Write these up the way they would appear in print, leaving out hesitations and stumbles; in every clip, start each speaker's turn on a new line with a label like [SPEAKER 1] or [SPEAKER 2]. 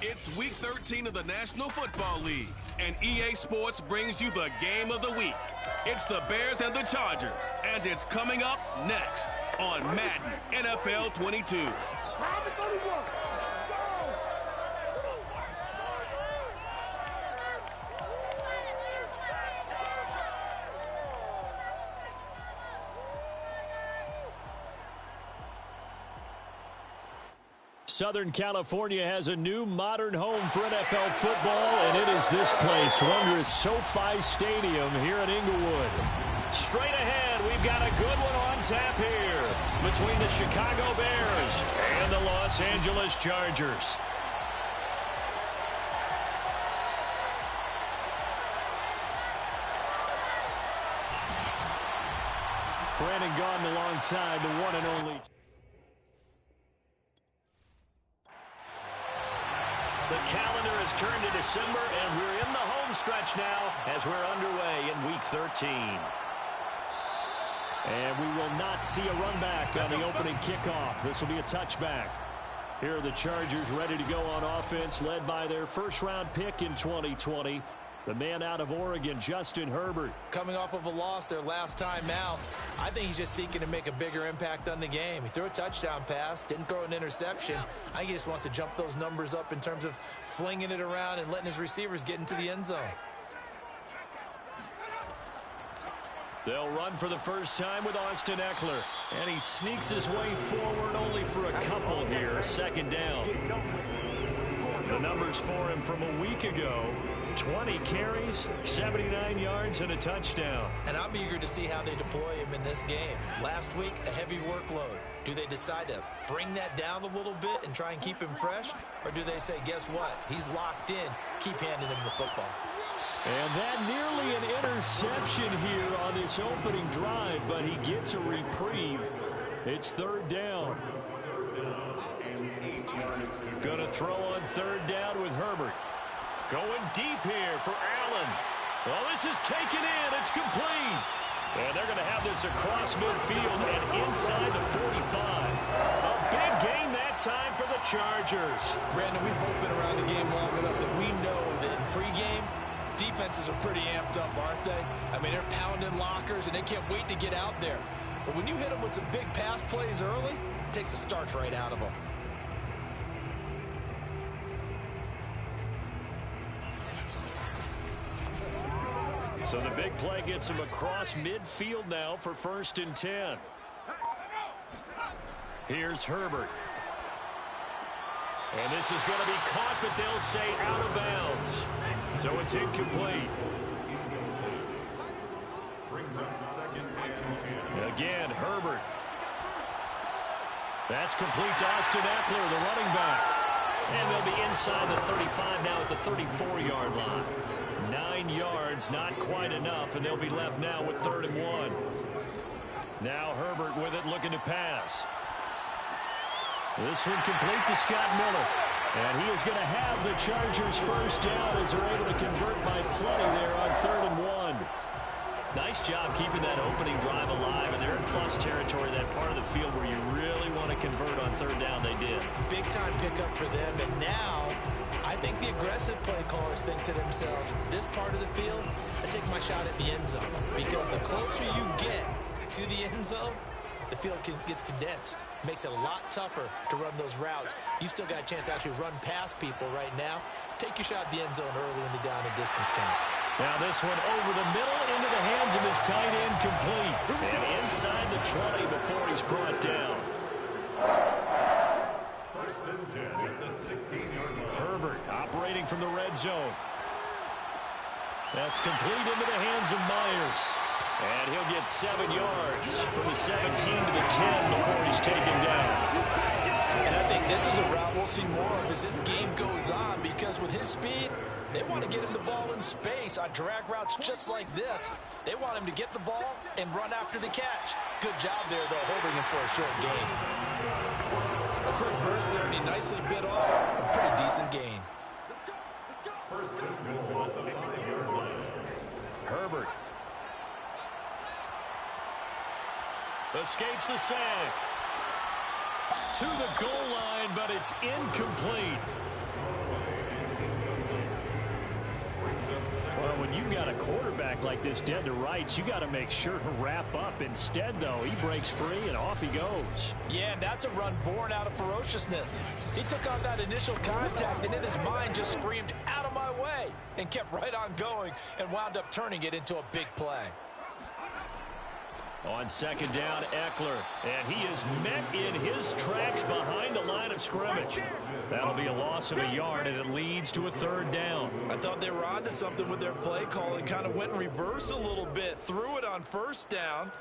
[SPEAKER 1] It's Week 13 of the National Football League, and EA Sports brings you the game of the week. It's the Bears and the Chargers, and it's coming up next on Madden NFL 22.
[SPEAKER 2] Southern California has a new modern home for NFL football, and it is this place, wondrous SoFi Stadium here in Inglewood. Straight ahead, we've got a good one on tap here between the Chicago Bears and the Los Angeles Chargers. Brandon Gaudin alongside the one and only. The calendar has turned to December, and we're in the home stretch now as we're underway in Week 13. And we will not see a run back on the opening kickoff. This will be a touchback. Here are the Chargers ready to go on offense, led by their first-round pick in 2020. The man out of Oregon, Justin Herbert.
[SPEAKER 3] Coming off of a loss their last time out, I think he's just seeking to make a bigger impact on the game. He threw a touchdown pass, didn't throw an interception. I think he just wants to jump those numbers up in terms of flinging it around and letting his receivers get into the end zone.
[SPEAKER 2] They'll run for the first time with Austin Ekeler. And he sneaks his way forward only for a couple here. Second down. The numbers for him from a week ago: 20 carries, 79 yards, and a touchdown.
[SPEAKER 3] And I'm eager to see how they deploy him in this game. Last week, a heavy workload. Do they decide to bring that down a little bit and try and keep him fresh? Or do they say, guess what? He's locked in. Keep handing him the football.
[SPEAKER 2] And that nearly an interception here on this opening drive, but he gets a reprieve. It's third down. Going to throw on third down with Herbert. Going deep here for Allen. Well, this is taken in. It's complete. And they're going to have this across midfield and inside the 45. A big gain that time for the Chargers.
[SPEAKER 3] Brandon, we've both been around the game long enough that we know that in pregame, defenses are pretty amped up, aren't they? I mean, they're pounding lockers, and they can't wait to get out there. But when you hit them with some big pass plays early, it takes the starch right out of them.
[SPEAKER 2] So the big play gets him across midfield now for 1st and 10. Here's Herbert. And this is going to be caught, but they'll say out of bounds. So it's incomplete. Again, Herbert. That's complete to Austin Ekeler, the running back. And they'll be inside the 35 now at the 34-yard line. 9 yards, not quite enough, and they'll be left now with 3rd and 1. Now Herbert with it, looking to pass. This one complete to Scott Miller. And he is going to have the Chargers first down as they're able to convert by plenty there on 3rd and 1. Nice job keeping that opening drive alive, and they're in plus territory, that part of the field where you really want to convert on 3rd down. They did.
[SPEAKER 3] Big time pickup for them, and now I think the aggressive play callers think to themselves, this part of the field, I take my shot at the end zone, because the closer you get to the end zone, the field gets condensed. Makes it a lot tougher to run those routes. You still got a chance to actually run past people right now. Take your shot at the end zone early in the down and distance count.
[SPEAKER 2] Now this one over the middle into the hands of his tight end, complete. And inside the 20 before he's brought down.
[SPEAKER 4] 1st and 10 at the 16-yard line.
[SPEAKER 2] Herbert operating from the red zone. That's complete into the hands of Myers. And he'll get 7 yards from the 17 to the 10 before he's taken down.
[SPEAKER 3] And I think this is a route we'll see more of as this game goes on, because with his speed, they want to get him the ball in space on drag routes just like this. They want him to get the ball and run after the catch. Good job there, though, holding him for a short gain. A quick burst there, and he nicely bit off a pretty decent gain.
[SPEAKER 4] 1st and goal at the 5-yard line.
[SPEAKER 2] Herbert escapes the sack. To the goal line, but it's incomplete. Well, when you've got a quarterback like this dead to rights, you got to make sure to wrap up. Instead, though, he breaks free and off he goes.
[SPEAKER 3] Yeah, and that's a run born out of ferociousness. He took on that initial contact, and in his mind just screamed, "Out of my way," and kept right on going and wound up turning it into a big play.
[SPEAKER 2] On second down, Eckler, and he is met in his tracks behind the line of scrimmage. That'll be a loss of a yard, and it leads to a third down.
[SPEAKER 3] I thought they were onto something with their play call and kind of went in reverse a little bit. Threw it on first down,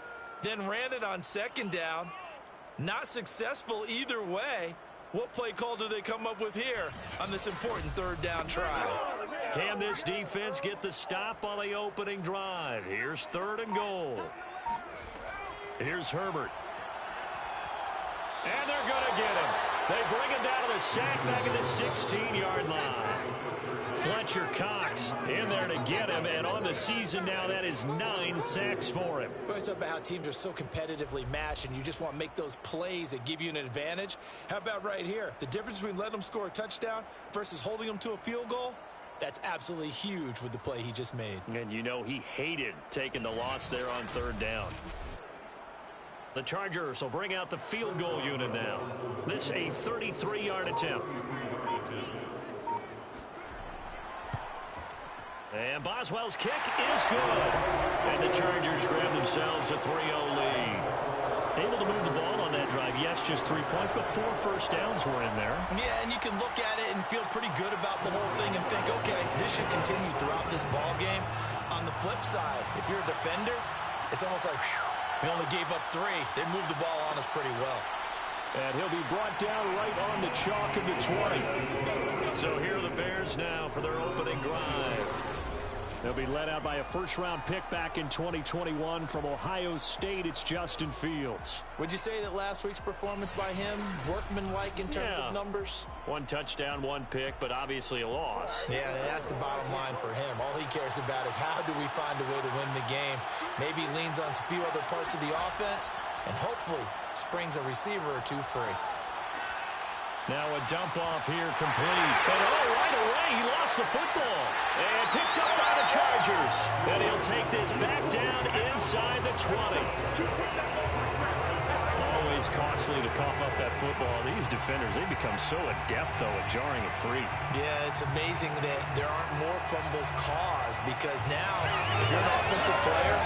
[SPEAKER 3] then ran it on second down. Not successful either way. What play call do they come up with here on this important third down try?
[SPEAKER 2] Can this defense get the stop on the opening drive? Here's third and goal. Here's Herbert. And they're going to get him. They bring him down to the sack back at the 16-yard line. Fletcher Cox in there to get him, and on the season now, that is 9 sacks for him.
[SPEAKER 3] It's about how teams are so competitively matched, and you just want to make those plays that give you an advantage. How about right here? The difference between letting them score a touchdown versus holding them to a field goal? That's absolutely huge with the play he just made.
[SPEAKER 2] And you know he hated taking the loss there on third down. The Chargers will bring out the field goal unit now. This a 33-yard attempt. And Boswell's kick is good. And the Chargers grab themselves a 3-0 lead. Able to move the ball on that drive. Yes, just 3 points, but 4 first downs were in there.
[SPEAKER 3] Yeah, and you can look at it and feel pretty good about the whole thing and think, okay, this should continue throughout this ball game. On the flip side, if you're a defender, it's almost like, whew, we only gave up 3. They moved the ball on us pretty well.
[SPEAKER 2] And he'll be brought down right on the chalk of the 20. So here are the Bears now for their opening drive. They'll be led out by a first-round pick back in 2021 from Ohio State. It's Justin Fields.
[SPEAKER 3] Would you say that last week's performance by him, workmanlike in terms of numbers?
[SPEAKER 2] 1 touchdown, 1 pick, but obviously a loss.
[SPEAKER 3] Yeah, that's the bottom line for him. All he cares about is how do we find a way to win the game. Maybe leans on a few other parts of the offense and hopefully springs a receiver or 2 free.
[SPEAKER 2] Now a dump off here complete. And right away he lost the football. And picked up by the Chargers. And he'll take this back down inside the 20. Always costly to cough up that football. These defenders, they become so adept, though, at jarring it free.
[SPEAKER 3] Yeah, it's amazing that there aren't more fumbles caused because now, if you're an offensive player,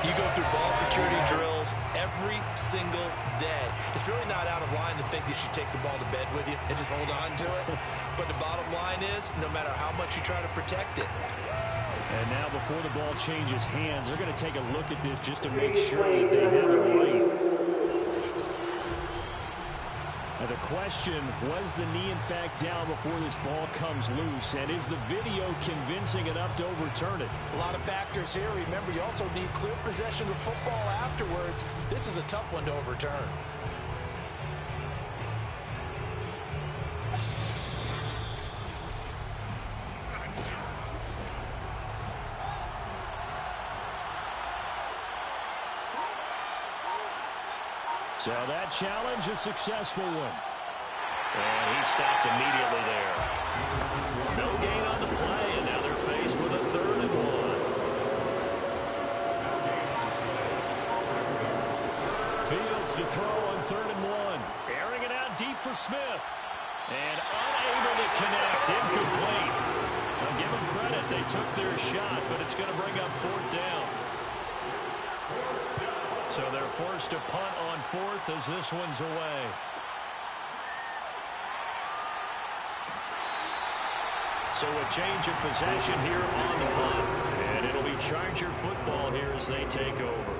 [SPEAKER 3] you go through ball security drills every single day. It's really not out of line to think that you take the ball to bed with you and just hold on to it. But the bottom line is, no matter how much you try to protect it.
[SPEAKER 2] And now before the ball changes hands, they're going to take a look at this just to make sure that they have it right. Now the question, was the knee in fact down before this ball comes loose? And is the video convincing enough to overturn it?
[SPEAKER 3] A lot of factors here. Remember, you also need clear possession of football afterwards. This is a tough one to overturn.
[SPEAKER 2] So that challenge, a successful one. And he stopped immediately there. No gain on the play, and now they're faced with a 3rd and 1. Fields to throw on 3rd and 1. Airing it out deep for Smith. And unable to connect, incomplete. I'll give them credit, they took their shot, but it's going to bring up 4th down. So they're forced to punt on 4th as this one's away. So a change of possession here on the punt. And it'll be Charger football here as they take over.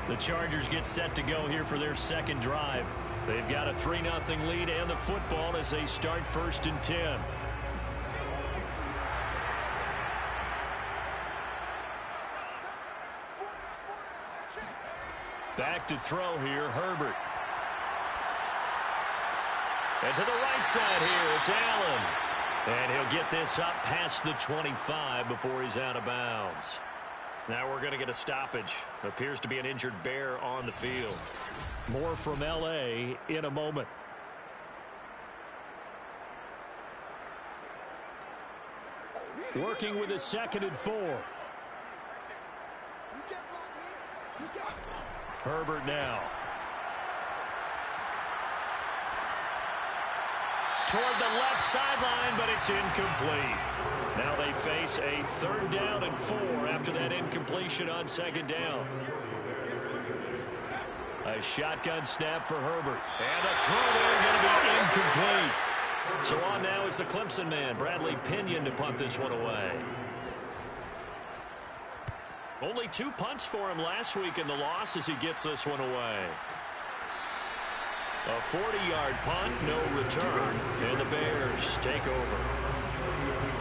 [SPEAKER 2] The Chargers get set to go here for their 2nd drive. They've got a 3-0 lead and the football as they start 1st and 10. Back to throw here, Herbert. And to the right side here, it's Allen. And he'll get this up past the 25 before he's out of bounds. Now we're going to get a stoppage. Appears to be an injured Bear on the field. More from L.A. in a moment. Working with a 2nd and 4. Herbert now. Toward the left sideline, but it's incomplete. Now they face a 3rd down and 4 after that incompletion on 2nd down. A shotgun snap for Herbert. And a throw there going to be incomplete. So on now is the Clemson man, Bradley Pinion, to punt this one away. Only 2 punts for him last week in the loss as he gets this one away. A 40-yard punt, no return, and the Bears take over.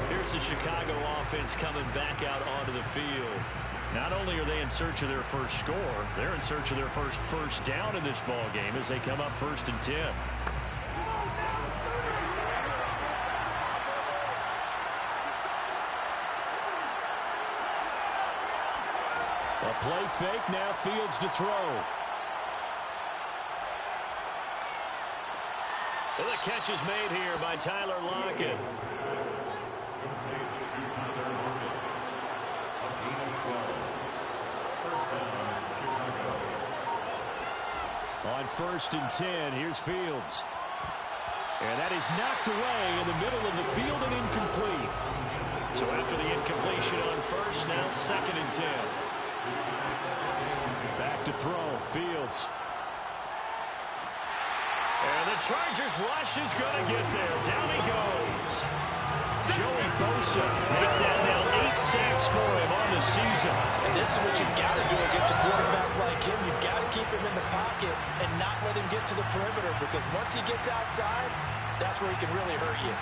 [SPEAKER 2] Here's the Chicago offense coming back out onto the field. Not only are they in search of their first score, they're in search of their first down in this ball game as they come up 1st and 10. A play fake, now Fields to throw. Well, the catch is made here by Tyler Lockett. On 1st and 10, here's Fields. And that is knocked away in the middle of the field and incomplete. So after the incompletion on 1st, now 2nd and 10. Back to throw, Fields. And the Chargers rush is going to get there. Down he goes. Joey Bosa make that now 8 sacks for him on the season.
[SPEAKER 3] And this is what you've got to do against a quarterback like him. You've got to keep him in the pocket and not let him get to the perimeter, because once he gets outside, that's where he can really hurt you.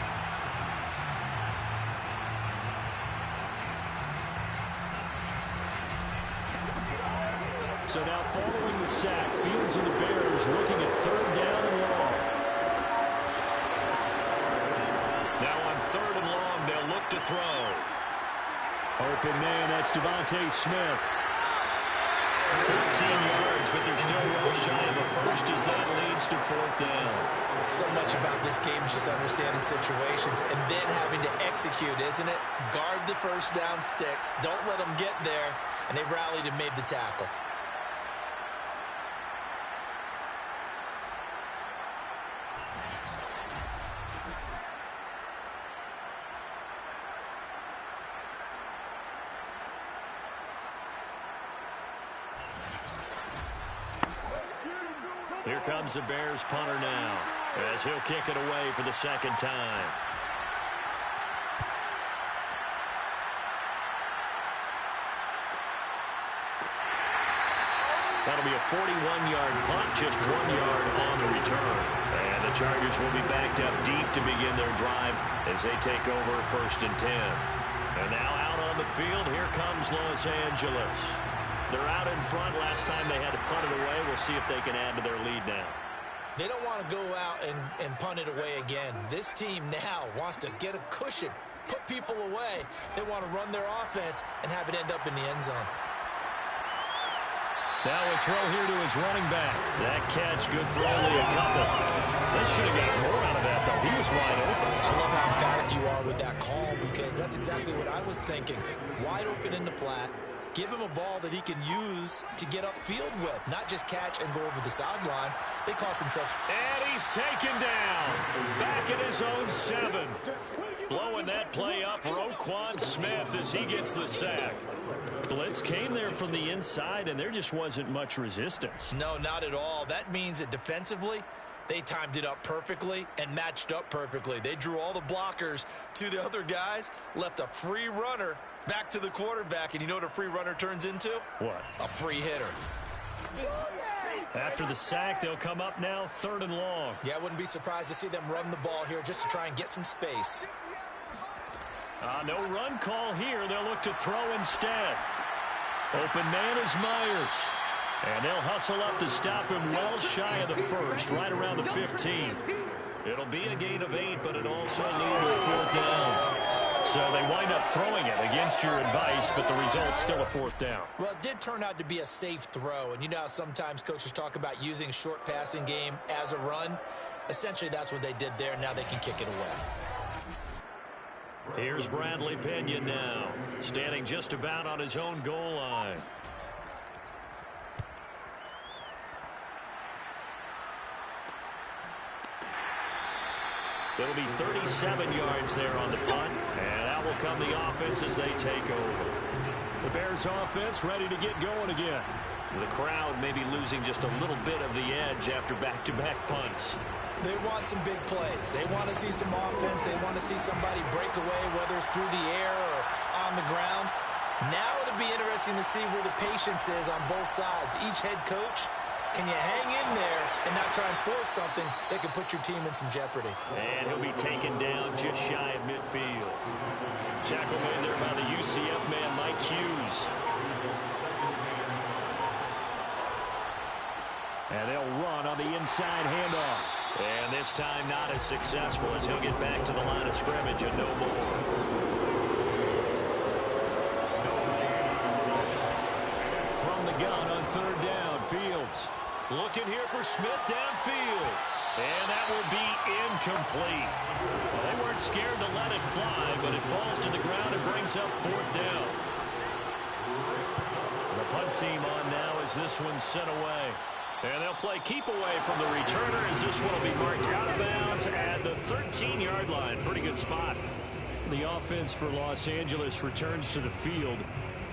[SPEAKER 2] So now following the sack, Fields and the Bears looking at 3rd down and long. Now on 3rd and long, they'll look to throw. Open man, that's Devontae Smith. 13 yards, but they're still well shy of a first as that leads to 4th down.
[SPEAKER 3] So much about this game is just understanding situations and then having to execute, isn't it? Guard the 1st down sticks. Don't let them get there. And they rallied and made the tackle.
[SPEAKER 2] Here comes the Bears punter now as he'll kick it away for the 2nd time. That'll be a 41-yard punt, just 1 yard on the return. And the Chargers will be backed up deep to begin their drive as they take over 1st and 10. And now out on the field, here comes Los Angeles. They're out in front. Last time they had to punt it away. We'll see if they can add to their lead now.
[SPEAKER 3] They don't want to go out and punt it away again. This team now wants to get a cushion, put people away. They want to run their offense and have it end up in the end zone.
[SPEAKER 2] Now a throw here to his running back. That catch good for only a couple. They should have got more out of that, though. He was wide open.
[SPEAKER 3] I love how emphatic you are with that call, because that's exactly what I was thinking. Wide open in the flat. Give him a ball that he can use to get upfield with, not just catch and go over the sideline. They cost themselves.
[SPEAKER 2] And he's taken down. Back at his own 7. Blowing that play up, Roquan Smith as he gets the sack. Blitz came there from the inside, and there just wasn't much resistance.
[SPEAKER 3] No, not at all. That means that defensively, they timed it up perfectly and matched up perfectly. They drew all the blockers to the other guys, left a free runner back to the quarterback, and you know what a free runner turns into?
[SPEAKER 2] What?
[SPEAKER 3] A free hitter.
[SPEAKER 2] After the sack, they'll come up now 3rd and long.
[SPEAKER 3] Yeah, I wouldn't be surprised to see them run the ball here just to try and get some space.
[SPEAKER 2] No run call here. They'll look to throw instead. Open man is Myers. And they'll hustle up to stop him well shy of the 1st, right around the 15. It'll be a gain of 8, but it also lead to a 4th down. So they wind up throwing it against your advice, but the result's still a 4th down.
[SPEAKER 3] Well, it did turn out to be a safe throw. And you know how sometimes coaches talk about using short passing game as a run? Essentially, that's what they did there. Now they can kick it away.
[SPEAKER 2] Here's Bradley Pinion now, standing just about on his own goal line. It'll be 37 yards there on the punt, and that will come the offense as they take over.
[SPEAKER 5] The Bears offense ready to get going again.
[SPEAKER 2] The crowd may be losing just a little bit of the edge after back-to-back punts.
[SPEAKER 3] They want some big plays. They want to see some offense. They want to see somebody break away, whether it's through the air or on the ground. Now it'll be interesting to see where the patience is on both sides. Each head coach, can you hang in there and not try and force something that could put your team in some jeopardy?
[SPEAKER 2] And he'll be taken down just shy of midfield. Tackle made there by the UCF man, Mike Hughes.
[SPEAKER 5] And they'll run on the inside handoff.
[SPEAKER 2] And this time not as successful as he'll get back to the line of scrimmage and no more.
[SPEAKER 5] From the gun on third down, Fields.
[SPEAKER 2] Looking here for Smith downfield. And that will be incomplete. Well, they weren't scared to let it fly, but it falls to the ground and brings up fourth down. The punt team on now as this one's sent away. And they'll play keep away from the returner as this one will be marked out of bounds at the 13-yard line. Pretty good spot.
[SPEAKER 5] The offense for Los Angeles returns to the field.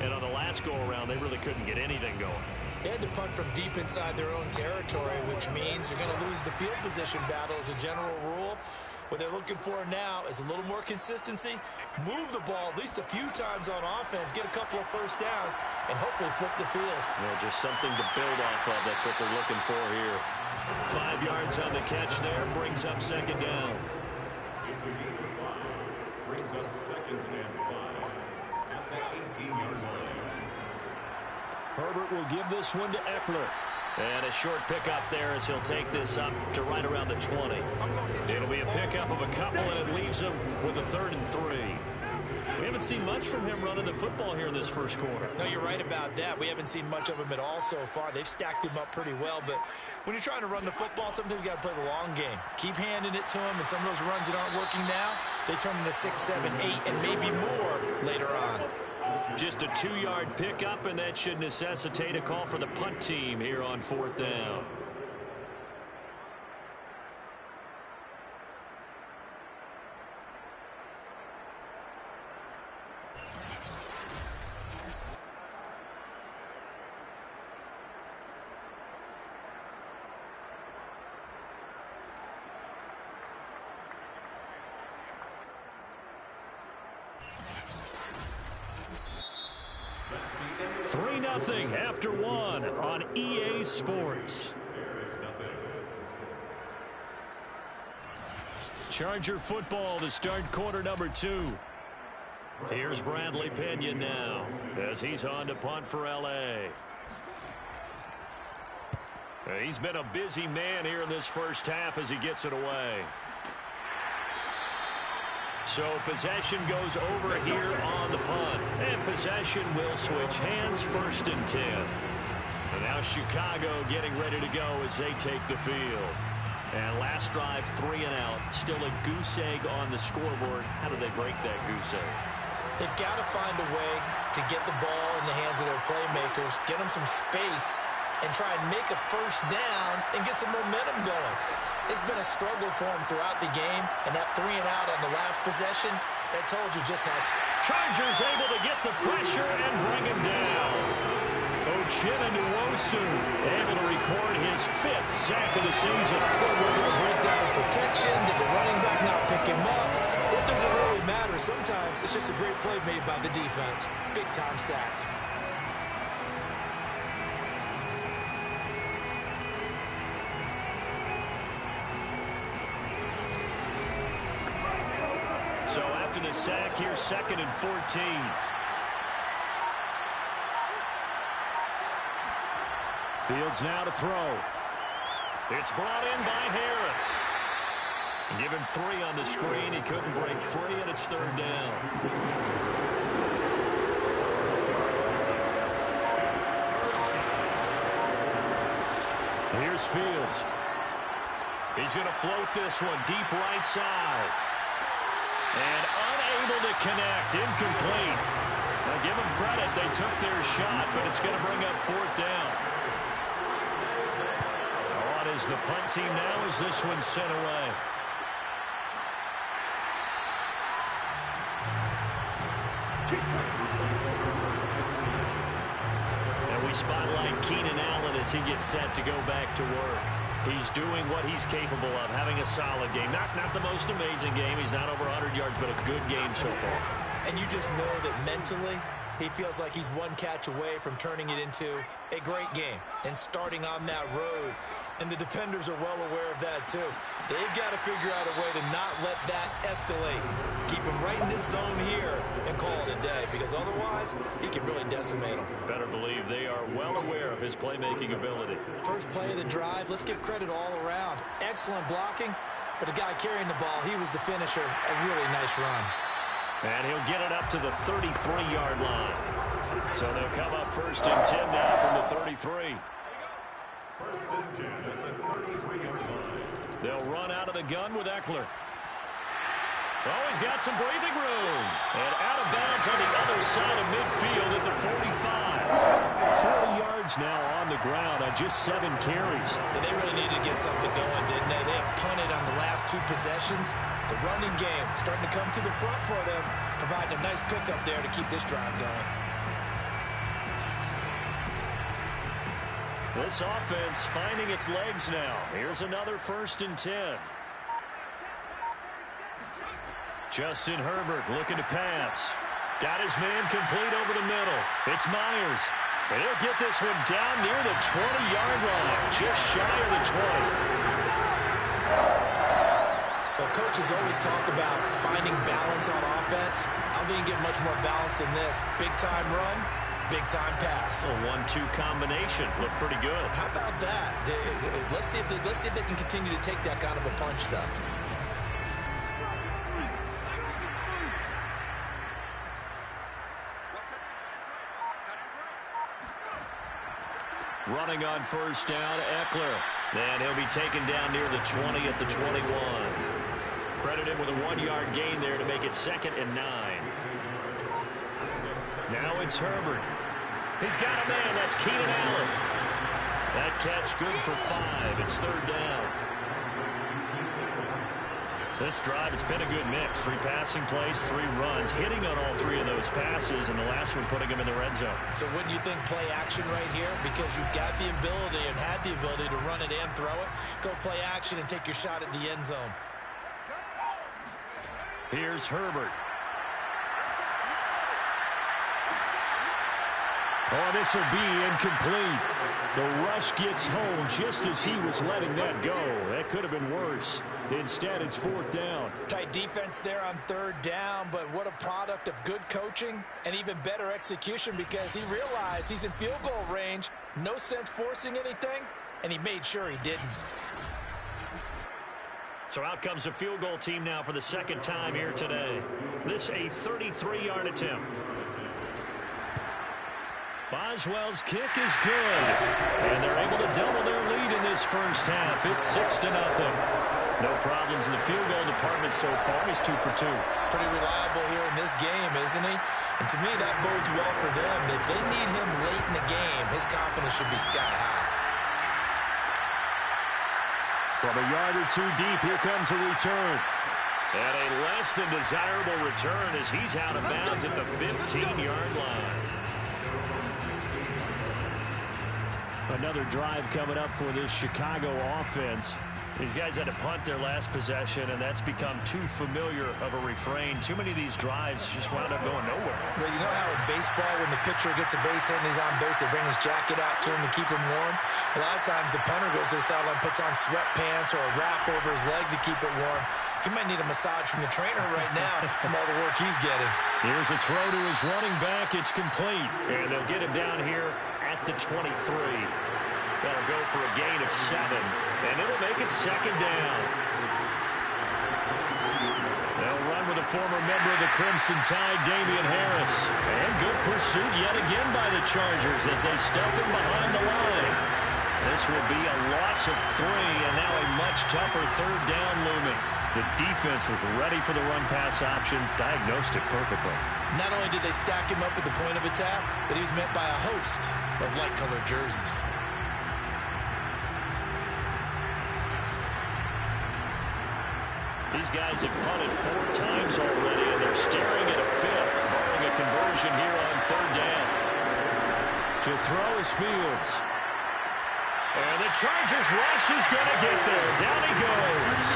[SPEAKER 2] And on the last go-around, they really couldn't get anything going.
[SPEAKER 3] They had to punt from deep inside their own territory, which means you're going to lose the field position battle as a general rule. What they're looking for now is a little more consistency, move the ball at least a few times on offense, get a couple of first downs, and hopefully flip the field.
[SPEAKER 2] Well, just something to build off of. That's what they're looking for here. 5 yards on the catch there, brings up second down.
[SPEAKER 4] It's a gain of 5. Brings up second and 5 at the 18-yard line.
[SPEAKER 5] Herbert will give this one to Eckler.
[SPEAKER 2] And a short pickup there as he'll take this up to right around the 20. It'll be a pickup of a couple, and it leaves him with a 3rd and 3. We haven't seen much from him running the football here in this first quarter.
[SPEAKER 3] No, you're right about that. We haven't seen much of him at all so far. They've stacked him up pretty well, but when you're trying to run the football, sometimes you got to play the long game. Keep handing it to him, and some of those runs that aren't working now, they turn into 6, 7, 8, and maybe more later on.
[SPEAKER 2] Just a 2-yard pickup, and that should necessitate a call for the punt team here on 4th down. Nothing after one on EA Sports. Charger football to start quarter number 2. Here's Bradley Pinion now as he's on to punt for L.A. He's been a busy man here in this first half as he gets it away. So possession goes over here on the punt. And possession will switch hands, 1st and 10. And now Chicago getting ready to go as they take the field. And last drive, 3 and out. Still a goose egg on the scoreboard. How do they break that goose egg?
[SPEAKER 3] They've got to find a way to get the ball in the hands of their playmakers, get them some space, and try and make a first down and get some momentum going. It's been a struggle for him throughout the game, and that 3 and out on the last possession, that told you just how...
[SPEAKER 2] Chargers able to get the pressure and bring him down. Uchenna Nwosu able to record his 5th sack of the season.
[SPEAKER 3] Was it a breakdown of protection? Did the running back not pick him up? It doesn't really matter. Sometimes it's just a great play made by the defense. Big-time sack.
[SPEAKER 2] So after the sack, here's 2nd and 14.
[SPEAKER 5] Fields now to throw.
[SPEAKER 2] It's brought in by Harris. Give him 3 on the screen. He couldn't break free, and it's 3rd down.
[SPEAKER 5] Here's Fields.
[SPEAKER 2] He's going to float this one deep right side. And unable to connect. Incomplete. Now give them credit. They took their shot, but it's going to bring up 4th down. On is the punt team now as this one's sent away. And we spotlight Keenan Allen as he gets set to go back to work. He's doing what he's capable of, having a solid game. Not the most amazing game. He's not over 100 yards, but a good game so far.
[SPEAKER 3] And you just know that mentally he feels like he's one catch away from turning it into a great game and starting on that road. And the defenders are well aware of that, too. They've got to figure out a way to not let that escalate. Keep him right in this zone here and call it a day, because otherwise he can really decimate them.
[SPEAKER 2] Better believe they are well aware of his playmaking ability.
[SPEAKER 3] First play of the drive, let's give credit all around. Excellent blocking, but the guy carrying the ball, he was the finisher. A really nice run.
[SPEAKER 2] And he'll get it up to the 33-yard line. So they'll come up 1st and 10 now from the 33.
[SPEAKER 4] 1st and 10 at the 33-yard line.
[SPEAKER 2] They'll run out of the gun with Eckler. Oh, he's got some breathing room. And out of bounds on the other side of midfield at the 45. 40 yards now on the ground on just 7 carries.
[SPEAKER 3] Yeah, they really needed to get something going, didn't they? They have punted on the last 2 possessions. The running game starting to come to the front for them, providing a nice pickup there to keep this drive going.
[SPEAKER 2] This offense finding its legs now. Here's another 1st and 10. Justin Herbert looking to pass. Got his man complete over the middle. It's Myers. And he'll get this one down near the 20-yard line. Just shy of the 20.
[SPEAKER 3] Well, coaches always talk about finding balance on offense. I don't think you get much more balance than this. Big-time run, big-time pass.
[SPEAKER 2] A 1-2 combination. Looked pretty good.
[SPEAKER 3] How about that? Let's see if they can continue to take that kind of a punch, though.
[SPEAKER 2] Running on 1st down, Eckler. And he'll be taken down near the 20 at the 21. Credit him with a 1-yard gain there to make it 2nd and 9. Now it's Herbert. He's got a man. That's Keenan Allen. That catch good for 5. It's 3rd down. This drive, it's been a good mix. 3 passing plays, 3 runs, hitting on all 3 of those passes, and the last one putting him in the red zone.
[SPEAKER 3] So wouldn't you think play action right here? Because you've got the ability and had the ability to run it and throw it. Go play action and take your shot at the end zone.
[SPEAKER 2] Here's Herbert. Oh, this will be incomplete. The rush gets home just as he was letting that go. That could have been worse. Instead, it's 4th down.
[SPEAKER 3] Tight defense there on 3rd down, but what a product of good coaching and even better execution, because he realized he's in field goal range. No sense forcing anything, and he made sure he didn't.
[SPEAKER 2] So out comes a field goal team now for the 2nd time here today. This a 33-yard attempt. Boswell's kick is good. And they're able to double their lead in this first half. It's 6-0. No problems in the field goal department so far. He's 2 for 2.
[SPEAKER 3] Pretty reliable here in this game, isn't he? And to me, that bodes well for them. If they need him late in the game, his confidence should be sky high.
[SPEAKER 2] From a yard or 2 deep, here comes a return. And a less than desirable return as he's out of bounds at the 15-yard line. Another drive coming up for this Chicago offense. These guys had to punt their last possession, and that's become too familiar of a refrain. Too many of these drives just wound up going nowhere.
[SPEAKER 3] Well, you know how in baseball, when the pitcher gets a base hit and he's on base, they bring his jacket out to him to keep him warm? A lot of times the punter goes to the sideline, puts on sweatpants or a wrap over his leg to keep it warm. He might need a massage from the trainer right now from all the work he's getting.
[SPEAKER 2] Here's a throw to his running back. It's complete. And they'll get him down here at the 23. That'll go for a gain of 7. And it'll make it 2nd down. They'll run with a former member of the Crimson Tide, Damian Harris. And good pursuit yet again by the Chargers as they stuff him behind the line. This will be a loss of 3, and now a much tougher third down looming. The defense was ready for the run-pass option, diagnosed it perfectly.
[SPEAKER 3] Not only did they stack him up at the point of attack, but he was met by a host of light-colored jerseys.
[SPEAKER 2] These guys have punted 4 times already, and they're staring at a 5th, barring a conversion here on third down.
[SPEAKER 5] To throw is Fields.
[SPEAKER 2] And the Chargers rush is going to get there. Down he goes.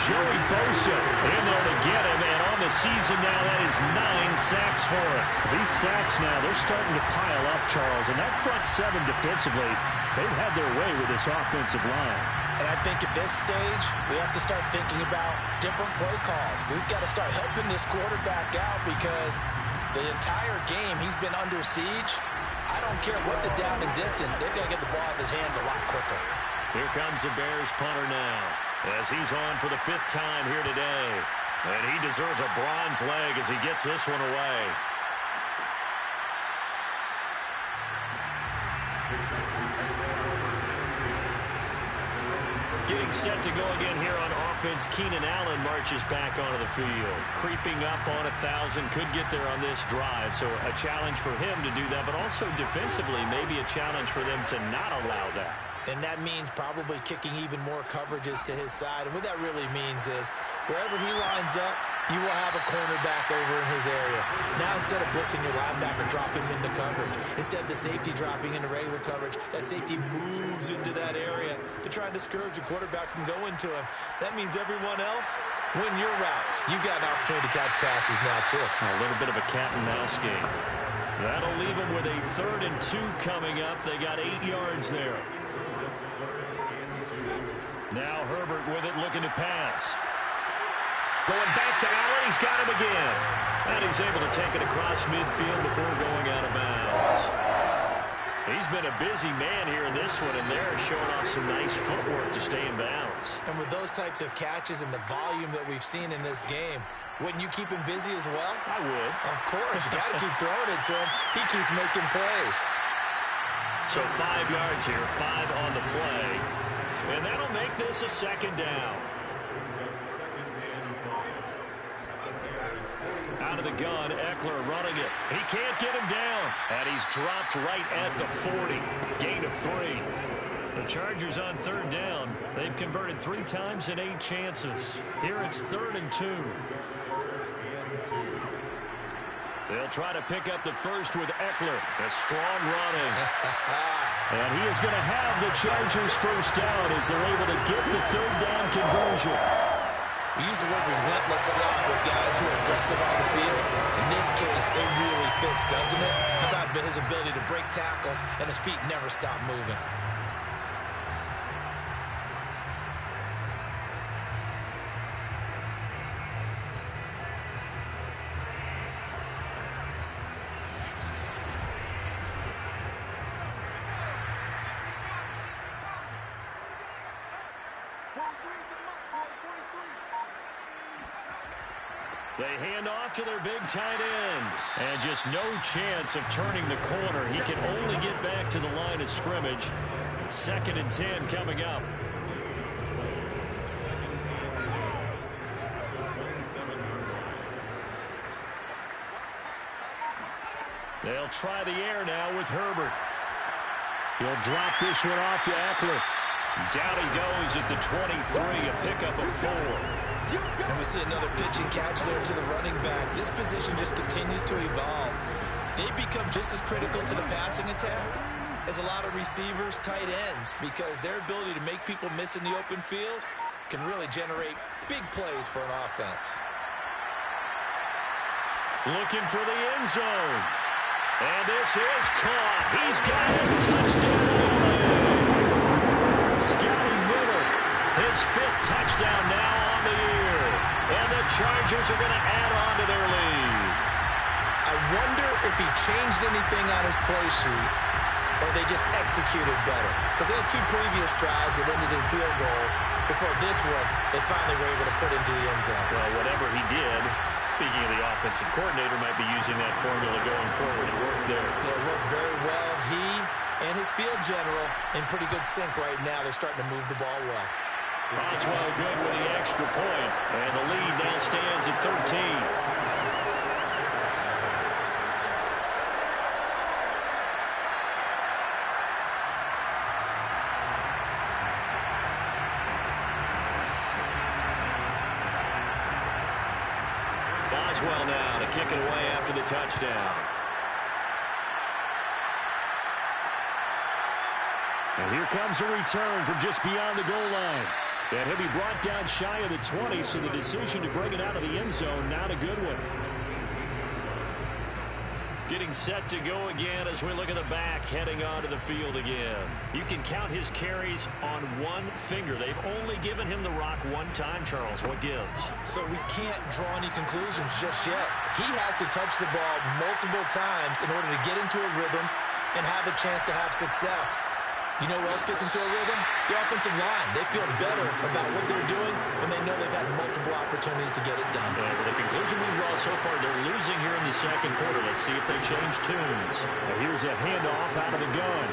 [SPEAKER 2] Joey Bosa in there to get him, and on the season now, that is 9 sacks for him.
[SPEAKER 5] These sacks now, they're starting to pile up, Charles, and that front 7 defensively, they've had their way with this offensive line.
[SPEAKER 3] And I think at this stage, we have to start thinking about different play calls. We've got to start helping this quarterback out because the entire game he's been under siege. I don't care what the down and distance, they've got to get the ball out of his hands a lot quicker.
[SPEAKER 2] Here comes the Bears punter now, as he's on for the 5th time here today. And he deserves a bronze leg as he gets this one away. Getting set to go again here on offense, Keenan Allen marches back onto the field. Creeping up on 1,000, could get there on this drive. So a challenge for him to do that, but also defensively, maybe a challenge for them to not allow that.
[SPEAKER 3] And that means probably kicking even more coverages to his side. And what that really means is wherever he lines up, you will have a cornerback over in his area. Now instead of blitzing your linebacker, drop him into coverage. Instead of the safety dropping into regular coverage, that safety moves into that area to try and discourage the quarterback from going to him. That means everyone else, win your routes. You've got an opportunity to catch passes now too.
[SPEAKER 2] A little bit of a cat and mouse game. That'll leave them with a 3rd and 2 coming up. They got 8 yards there. Now Herbert with it, looking to pass. Going back to Allen, he's got him again. And he's able to take it across midfield before going out of bounds. He's been a busy man here in this one, and they're showing off some nice footwork to stay in bounds.
[SPEAKER 3] And with those types of catches and the volume that we've seen in this game, wouldn't you keep him busy as well?
[SPEAKER 2] I would.
[SPEAKER 3] Of course, you got to keep throwing it to him. He keeps making plays.
[SPEAKER 2] So 5 yards here, 5 on the play. And that'll make this a 2nd down. Out of the gun, Eckler running it. He can't get him down. And he's dropped right at the 40. Gain of 3. The Chargers on 3rd down. They've converted 3 times in 8 chances. Here it's 3rd and 2. They'll try to pick up the first with Eckler. A strong running. And he is going to have the Chargers first down as they're able to get the 3rd down conversion.
[SPEAKER 3] We use the word relentless a lot with guys who are aggressive on the field. In this case, it really fits, doesn't it? How about his ability to break tackles and his feet never stop moving?
[SPEAKER 2] They hand off to their big tight end. And just no chance of turning the corner. He can only get back to the line of scrimmage. 2nd and 10 coming up. They'll try the air now with Herbert.
[SPEAKER 5] He'll drop this one off to Eckler.
[SPEAKER 2] Down he goes at the 23, a pickup of 4.
[SPEAKER 3] And we see another pitch and catch there to the running back. This position just continues to evolve. They become just as critical to the passing attack as a lot of receivers, tight ends, because their ability to make people miss in the open field can really generate big plays for an offense.
[SPEAKER 2] Looking for the end zone. And this is caught. He's got it. Touchdown. Scotty Miller, his 5th touchdown now on the year. And the Chargers are going to add on to their lead.
[SPEAKER 3] I wonder if he changed anything on his play sheet or they just executed better. Because they had 2 previous drives that ended in field goals. Before this one, they finally were able to put into the end zone.
[SPEAKER 2] Well, whatever he did, speaking of the offensive coordinator, might be using that formula going forward. It worked there.
[SPEAKER 3] Yeah, it works very well. He and his field general in pretty good sync right now. They're starting to move the ball well.
[SPEAKER 2] Boswell good with the extra point, and the lead now stands at 13. Boswell now to kick it away after the touchdown.
[SPEAKER 5] And here comes a return from just beyond the goal line. And he'll be brought down shy of the 20, so the decision to bring it out of the end zone, not a good one.
[SPEAKER 2] Getting set to go again as we look at the back, heading onto the field again. You can count his carries on one finger. They've only given him the rock one time, Charles. What gives?
[SPEAKER 3] So we can't draw any conclusions just yet. He has to touch the ball multiple times in order to get into a rhythm and have a chance to have success. You know what else gets into a rhythm? The offensive line. They feel better about what they're doing when they know they've had multiple opportunities to get it done.
[SPEAKER 2] And with the conclusion we draw so far, they're losing here in the second quarter. Let's see if they change tunes.
[SPEAKER 5] And here's a handoff out of the gun.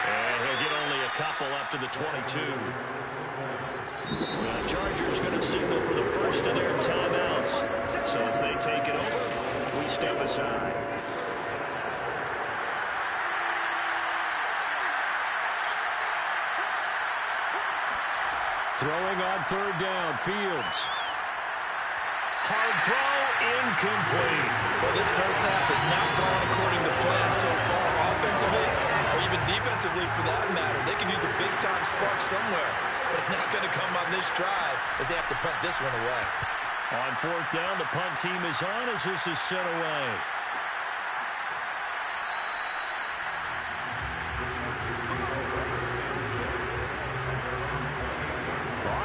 [SPEAKER 2] And he'll get only a couple up to the 22. The Chargers going to signal for the first of their timeouts. So as they take it over, we step aside.
[SPEAKER 5] Throwing on third down, Fields.
[SPEAKER 2] Hard throw, incomplete.
[SPEAKER 3] Well, this first half has not gone according to plan so far, offensively or even defensively for that matter. They could use a big-time spark somewhere, but it's not going to come on this drive as they have to punt this one away.
[SPEAKER 2] On fourth down, the punt team is on as this is sent away.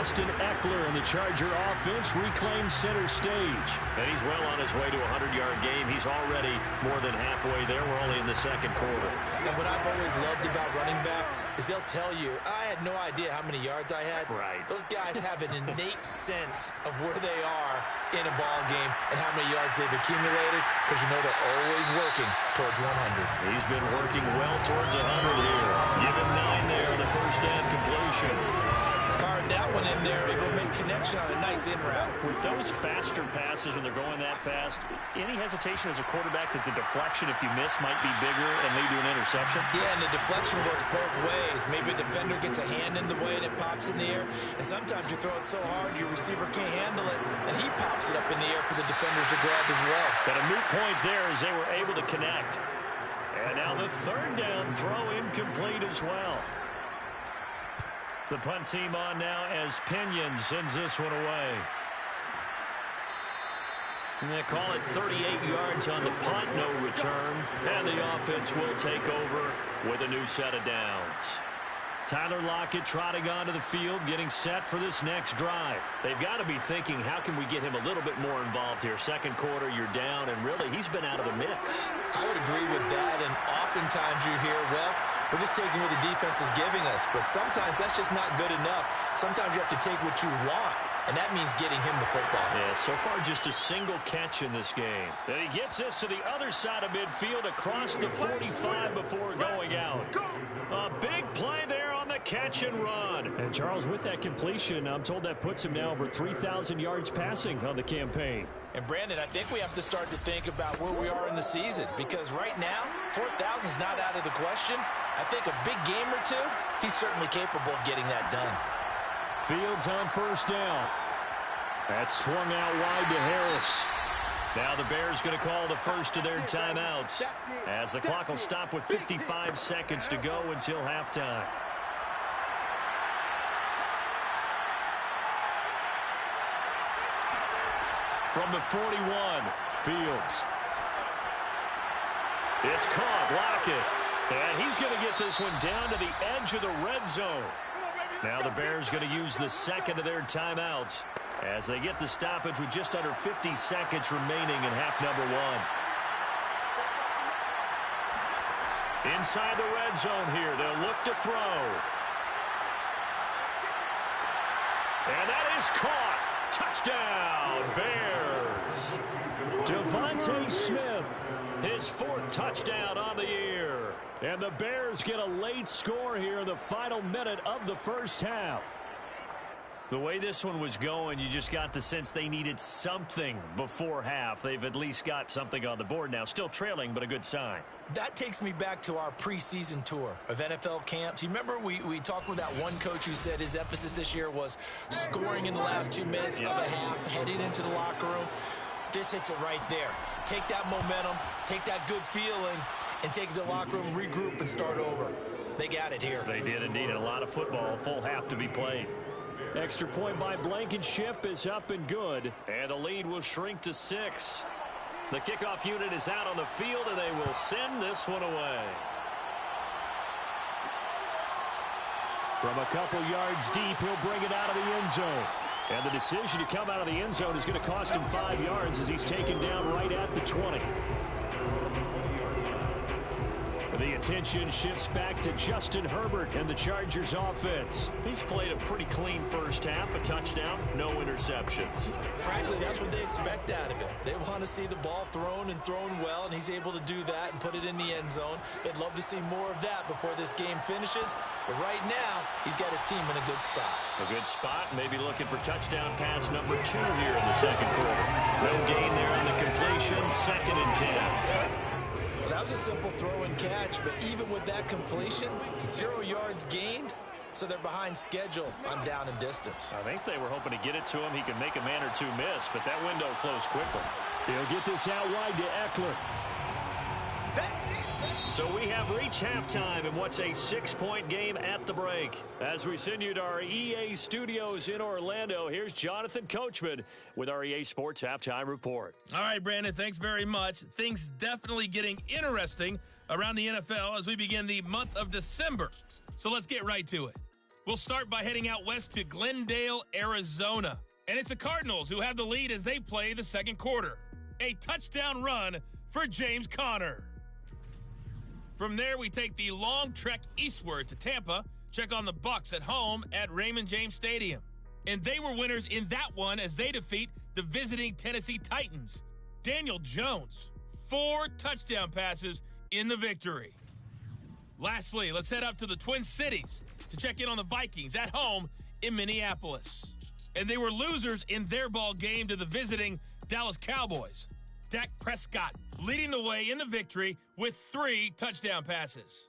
[SPEAKER 5] Austin Eckler and the Charger offense reclaims center stage.
[SPEAKER 2] And he's well on his way to a 100-yard game. He's already more than halfway there. We're only in the second quarter.
[SPEAKER 3] And what I've always loved about running backs is they'll tell you, I had no idea how many yards I had.
[SPEAKER 2] Right.
[SPEAKER 3] Those guys have an innate sense of where they are in a ball game and how many yards they've accumulated, because you know they're always working towards 100.
[SPEAKER 2] He's been working well towards 100 here. Give him 9 there, the first down completion.
[SPEAKER 3] Fired that one in there, able to make connection on a nice in route.
[SPEAKER 2] With those faster passes when they're going that fast, any hesitation as a quarterback that the deflection, if you miss, might be bigger and lead to an interception?
[SPEAKER 3] Yeah, and the deflection works both ways. Maybe a defender gets a hand in the way and it pops in the air, and sometimes you throw it so hard your receiver can't handle it, and he pops it up in the air for the defenders to grab as well.
[SPEAKER 2] But a moot point there as they were able to connect. And now the third down throw incomplete as well. The punt team on now as Pinion sends this one away. And they call it 38 yards on the punt, no return. And the offense will take over with a new set of downs. Tyler Lockett trotting onto the field, getting set for this next drive. They've got to be thinking, how can we get him a little bit more involved here? Second quarter, you're down, and really, he's been out of the mix.
[SPEAKER 3] I would agree with that, and oftentimes you hear, well, we're just taking what the defense is giving us, but sometimes that's just not good enough. Sometimes you have to take what you want, and that means getting him the football.
[SPEAKER 2] Yeah, so far just a single catch in this game. And he gets us to the other side of midfield across the 45 before going out. A big play there on the catch and run.
[SPEAKER 5] And Charles, with that completion, I'm told that puts him now over 3,000 yards passing on the campaign.
[SPEAKER 3] And Brandon, I think we have to start to think about where we are in the season, because right now, 4,000 is not out of the question. I think a big game or two, he's certainly capable of getting that done.
[SPEAKER 5] Fields on first down. That's swung out wide to Harris.
[SPEAKER 2] Now the Bears going to call the first of their timeouts, as the clock will stop with 55 seconds to go until halftime. From the 41, Fields. It's caught, Lockett. And he's going to get this one down to the edge of the red zone. Now the Bears going to use the second of their timeouts as they get the stoppage with just under 50 seconds remaining in half number one. Inside the red zone here, they'll look to throw. And that is caught. Touchdown, Bears.
[SPEAKER 5] Devontae Smith
[SPEAKER 2] His 4th touchdown on the year.
[SPEAKER 5] And the Bears get a late score here in the final minute of the first half.
[SPEAKER 2] The way this one was going, you just got the sense they needed something before half. They've at least got something on the board now. Still trailing, but a good sign.
[SPEAKER 3] That takes me back to our preseason tour of NFL camps. You remember we talked with that one coach who said his emphasis this year was scoring in the last 2 minutes of a half, heading into the locker room. This hits it right there. Take that momentum, take that good feeling, and take it to the locker room, regroup, and start over. They got it here.
[SPEAKER 2] They did indeed. A lot of football, full half to be played.
[SPEAKER 5] Extra point by Blankenship is up and good.
[SPEAKER 2] And the lead will shrink to 6. The kickoff unit is out on the field, and they will send this one away.
[SPEAKER 5] From a couple yards deep, he'll bring it out of the end zone. And the decision to come out of the end zone is going to cost him 5 yards as he's taken down right at the 20. The attention shifts back to Justin Herbert and the Chargers offense.
[SPEAKER 2] He's played a pretty clean first half, a touchdown, no interceptions.
[SPEAKER 3] Frankly, that's what they expect out of him. They want to see the ball thrown and thrown well, and he's able to do that and put it in the end zone. They'd love to see more of that before this game finishes. But right now, he's got his team in a good spot.
[SPEAKER 2] A good spot, maybe looking for touchdown pass number 2 here in the second quarter. No gain there on the completion, 2nd and 10.
[SPEAKER 3] That was a simple throw and catch, but even with that completion, 0 yards gained, so they're behind schedule on down and distance.
[SPEAKER 2] I think they were hoping to get it to him. He could make a man or two miss, but that window closed quickly.
[SPEAKER 5] He'll get this out wide to Eckler.
[SPEAKER 2] So we have reached halftime in what's a 6-point game at the break. As we send you to our EA studios in Orlando, here's Jonathan Coachman with our EA Sports Halftime Report.
[SPEAKER 6] All right, Brandon, thanks very much. Things definitely getting interesting around the NFL as we begin the month of December. So let's get right to it. We'll start by heading out west to Glendale, Arizona. And it's the Cardinals who have the lead as they play the second quarter. A touchdown run for James Conner. From there, we take the long trek eastward to Tampa, check on the Bucs at home at Raymond James Stadium. And they were winners in that one as they defeat the visiting Tennessee Titans. Daniel Jones, 4 touchdown passes in the victory. Lastly, let's head up to the Twin Cities to check in on the Vikings at home in Minneapolis. And they were losers in their ball game to the visiting Dallas Cowboys. Dak Prescott leading the way in the victory with 3 touchdown passes.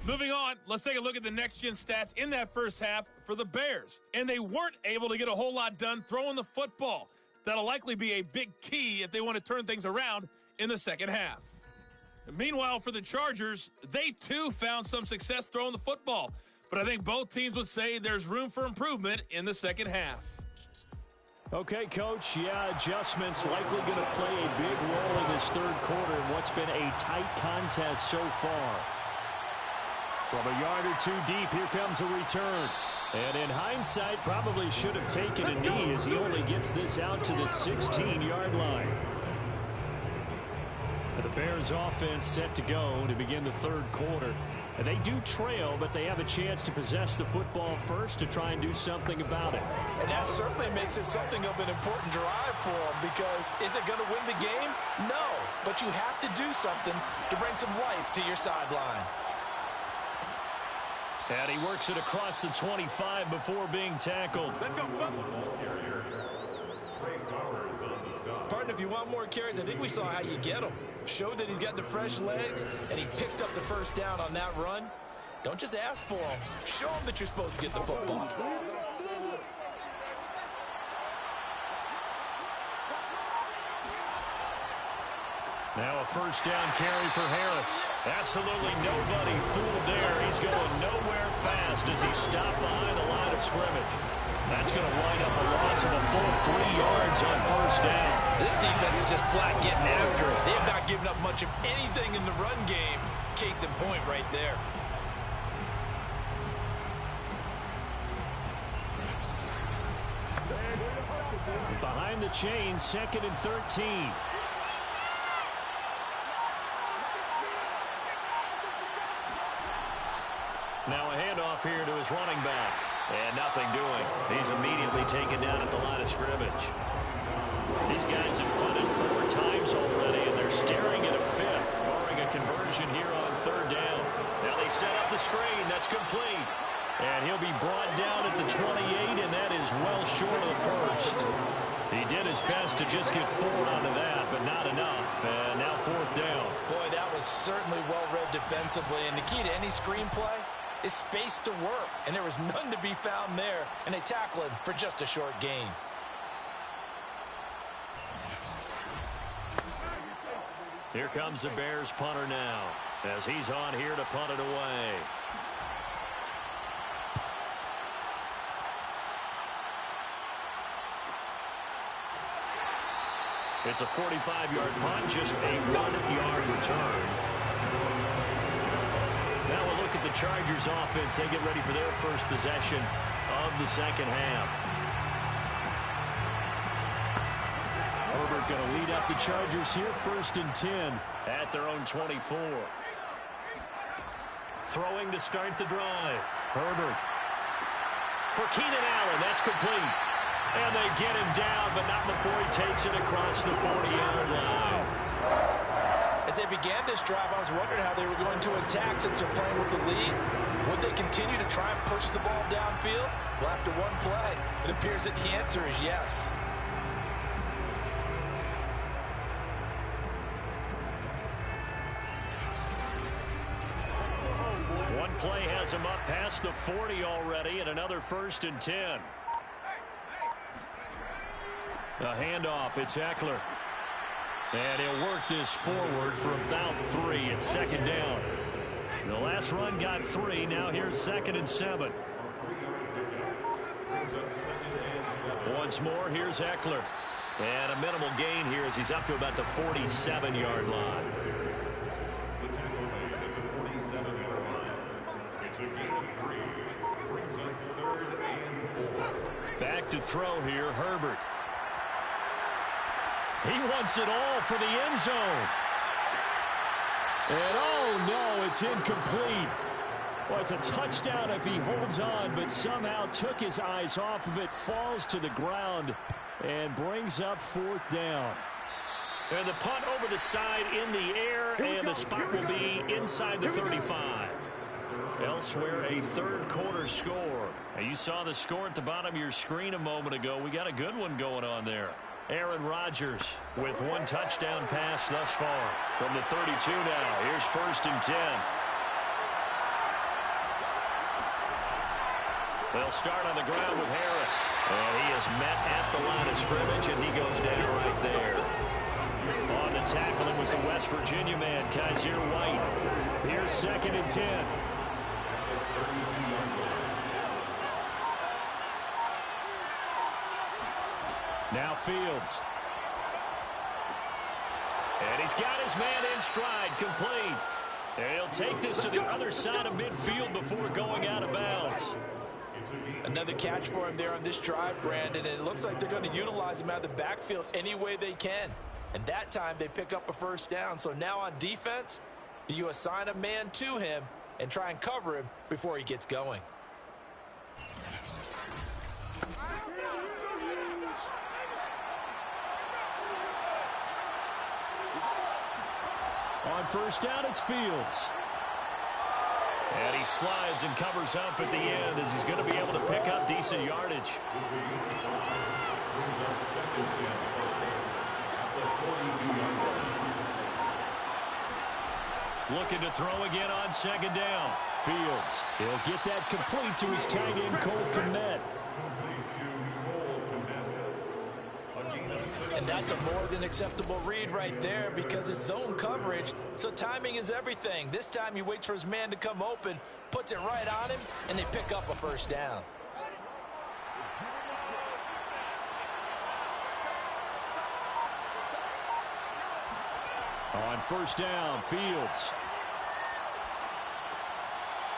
[SPEAKER 6] Moving on, let's take a look at the next-gen stats in that first half for the Bears. And they weren't able to get a whole lot done throwing the football. That'll likely be a big key if they want to turn things around in the second half. And meanwhile, for the Chargers, they too found some success throwing the football. But I think both teams would say there's room for improvement in the second half.
[SPEAKER 5] Okay, Coach, adjustments likely going to play a big role in this third quarter in what's been a tight contest so far. From a yard or 2 deep, here comes a return. And in hindsight, probably should have taken a knee as he only gets this out to the 16-yard line. And the Bears offense set to go to begin the third quarter. And they do trail, but they have a chance to possess the football first to try and do something about it.
[SPEAKER 3] And that certainly makes it something of an important drive for them, because is it going to win the game? No, but you have to do something to bring some life to your sideline.
[SPEAKER 2] And he works it across the 25 before being tackled.
[SPEAKER 6] Let's go.
[SPEAKER 3] Partner, if you want more carries, I think we saw how you get them. Showed that he's got the fresh legs, and he picked up the first down on that run. Don't just ask for them. Show them that you're supposed to get the football.
[SPEAKER 2] Now a first down carry for Harris. Absolutely nobody fooled there. He's going nowhere fast as he stopped behind the line of scrimmage. That's going to wind up a loss of a full 3 yards on first down.
[SPEAKER 3] This defense is just flat getting after it. They have not given up much of anything in the run game. Case in point right there.
[SPEAKER 5] Behind the chains, 2nd and 13.
[SPEAKER 2] Now a handoff here to his running back. And nothing doing. He's immediately taken down at the line of scrimmage.
[SPEAKER 5] These guys have punted 4 times already, and they're staring at a 5th, barring a conversion here on 3rd down. Now they set up the screen. That's complete. And he'll be brought down at the 28, and that is well short of the first. He did his best to just get 4 out of that, but not enough. And now 4th down.
[SPEAKER 3] Boy, that was certainly well-read defensively. And the key to any screenplay is space to work. And there was none to be found there. And they tackle him for just a short gain.
[SPEAKER 5] Here comes the Bears punter now, as he's on here to punt it away. It's a 45-yard punt, just a 1-yard return. Now we'll look at the Chargers offense. They get ready for their first possession of the second half. Herbert going to lead up the Chargers here, 1st and 10 at their own 24. Throwing to start the drive. Herbert for Keenan Allen. That's complete. And they get him down, but not before he takes it across the 40-yard line.
[SPEAKER 3] As they began this drive, I was wondering how they were going to attack since they're playing with the lead. Would they continue to try and push the ball downfield? Well, after one play, it appears that the answer is yes.
[SPEAKER 5] One play has him up past the 40 already, and another 1st and 10. A handoff, it's Eckler. And he'll work this forward for about 3 at 2nd down. The last run got 3, now here's 2nd and 7. Once more, here's Eckler. And a minimal gain here as he's up to about the 47-yard line.
[SPEAKER 4] The tackle made at the 47-yard line. It's a gain of 3. Brings up 3rd and 4.
[SPEAKER 5] Back to throw here, Herbert. He wants it all for the end zone. And oh no, it's incomplete. Well, it's a touchdown if he holds on, but somehow took his eyes off of it, falls to the ground, and brings up 4th down. And the punt over the side in the air, and the spot will be inside the 35. Elsewhere, a 3rd quarter score. Now, you saw the score at the bottom of your screen a moment ago. We got a good one going on there. Aaron Rodgers with 1 touchdown pass thus far. From the 32 now, here's 1st and 10. They'll start on the ground with Harris. And he is met at the line of scrimmage, and he goes down right there. On to tackle him was the West Virginia man, Kaiser White. Here's 2nd and 10. Now Fields. And he's got his man in stride, complete. And he'll take this to the other side of midfield before going out of bounds.
[SPEAKER 3] Another catch for him there on this drive, Brandon, and it looks like they're going to utilize him out of the backfield any way they can. And that time they pick up a 1st down. So now on defense, do you assign a man to him and try and cover him before he gets going?
[SPEAKER 5] On 1st down, it's Fields. And he slides and covers up at the end as he's going to be able to pick up decent yardage. Looking to throw again on 2nd down. Fields, he'll get that complete to his tight end, Cole Kmet.
[SPEAKER 3] And that's a more than acceptable read right there because it's zone coverage, so timing is everything. This time he waits for his man to come open, puts it right on him, and they pick up a 1st down.
[SPEAKER 5] On 1st down, Fields.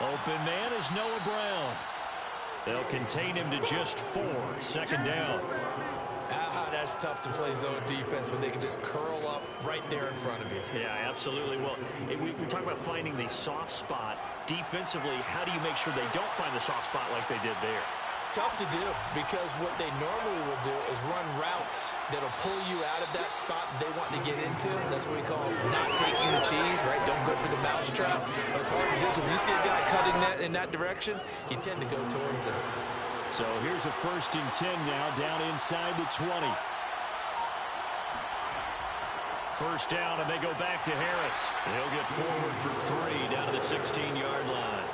[SPEAKER 5] Open man is Noah Brown. They'll contain him to just 4, 2nd down.
[SPEAKER 3] That's tough to play zone defense when they can just curl up right there in front of you.
[SPEAKER 5] Yeah, absolutely. Well, we talk about finding the soft spot. Defensively, how do you make sure they don't find the soft spot like they did there?
[SPEAKER 3] Tough to do, because what they normally will do is run routes that'll pull you out of that spot they want to get into. That's what we call not taking the cheese, right? Don't go for the mousetrap. But it's hard to do, because when you see a guy cutting that in that direction, you tend to go towards him.
[SPEAKER 5] So here's a 1st and 10 now, down inside the 20. First down, and they go back to Harris. He'll get forward for 3 down to the 16-yard line.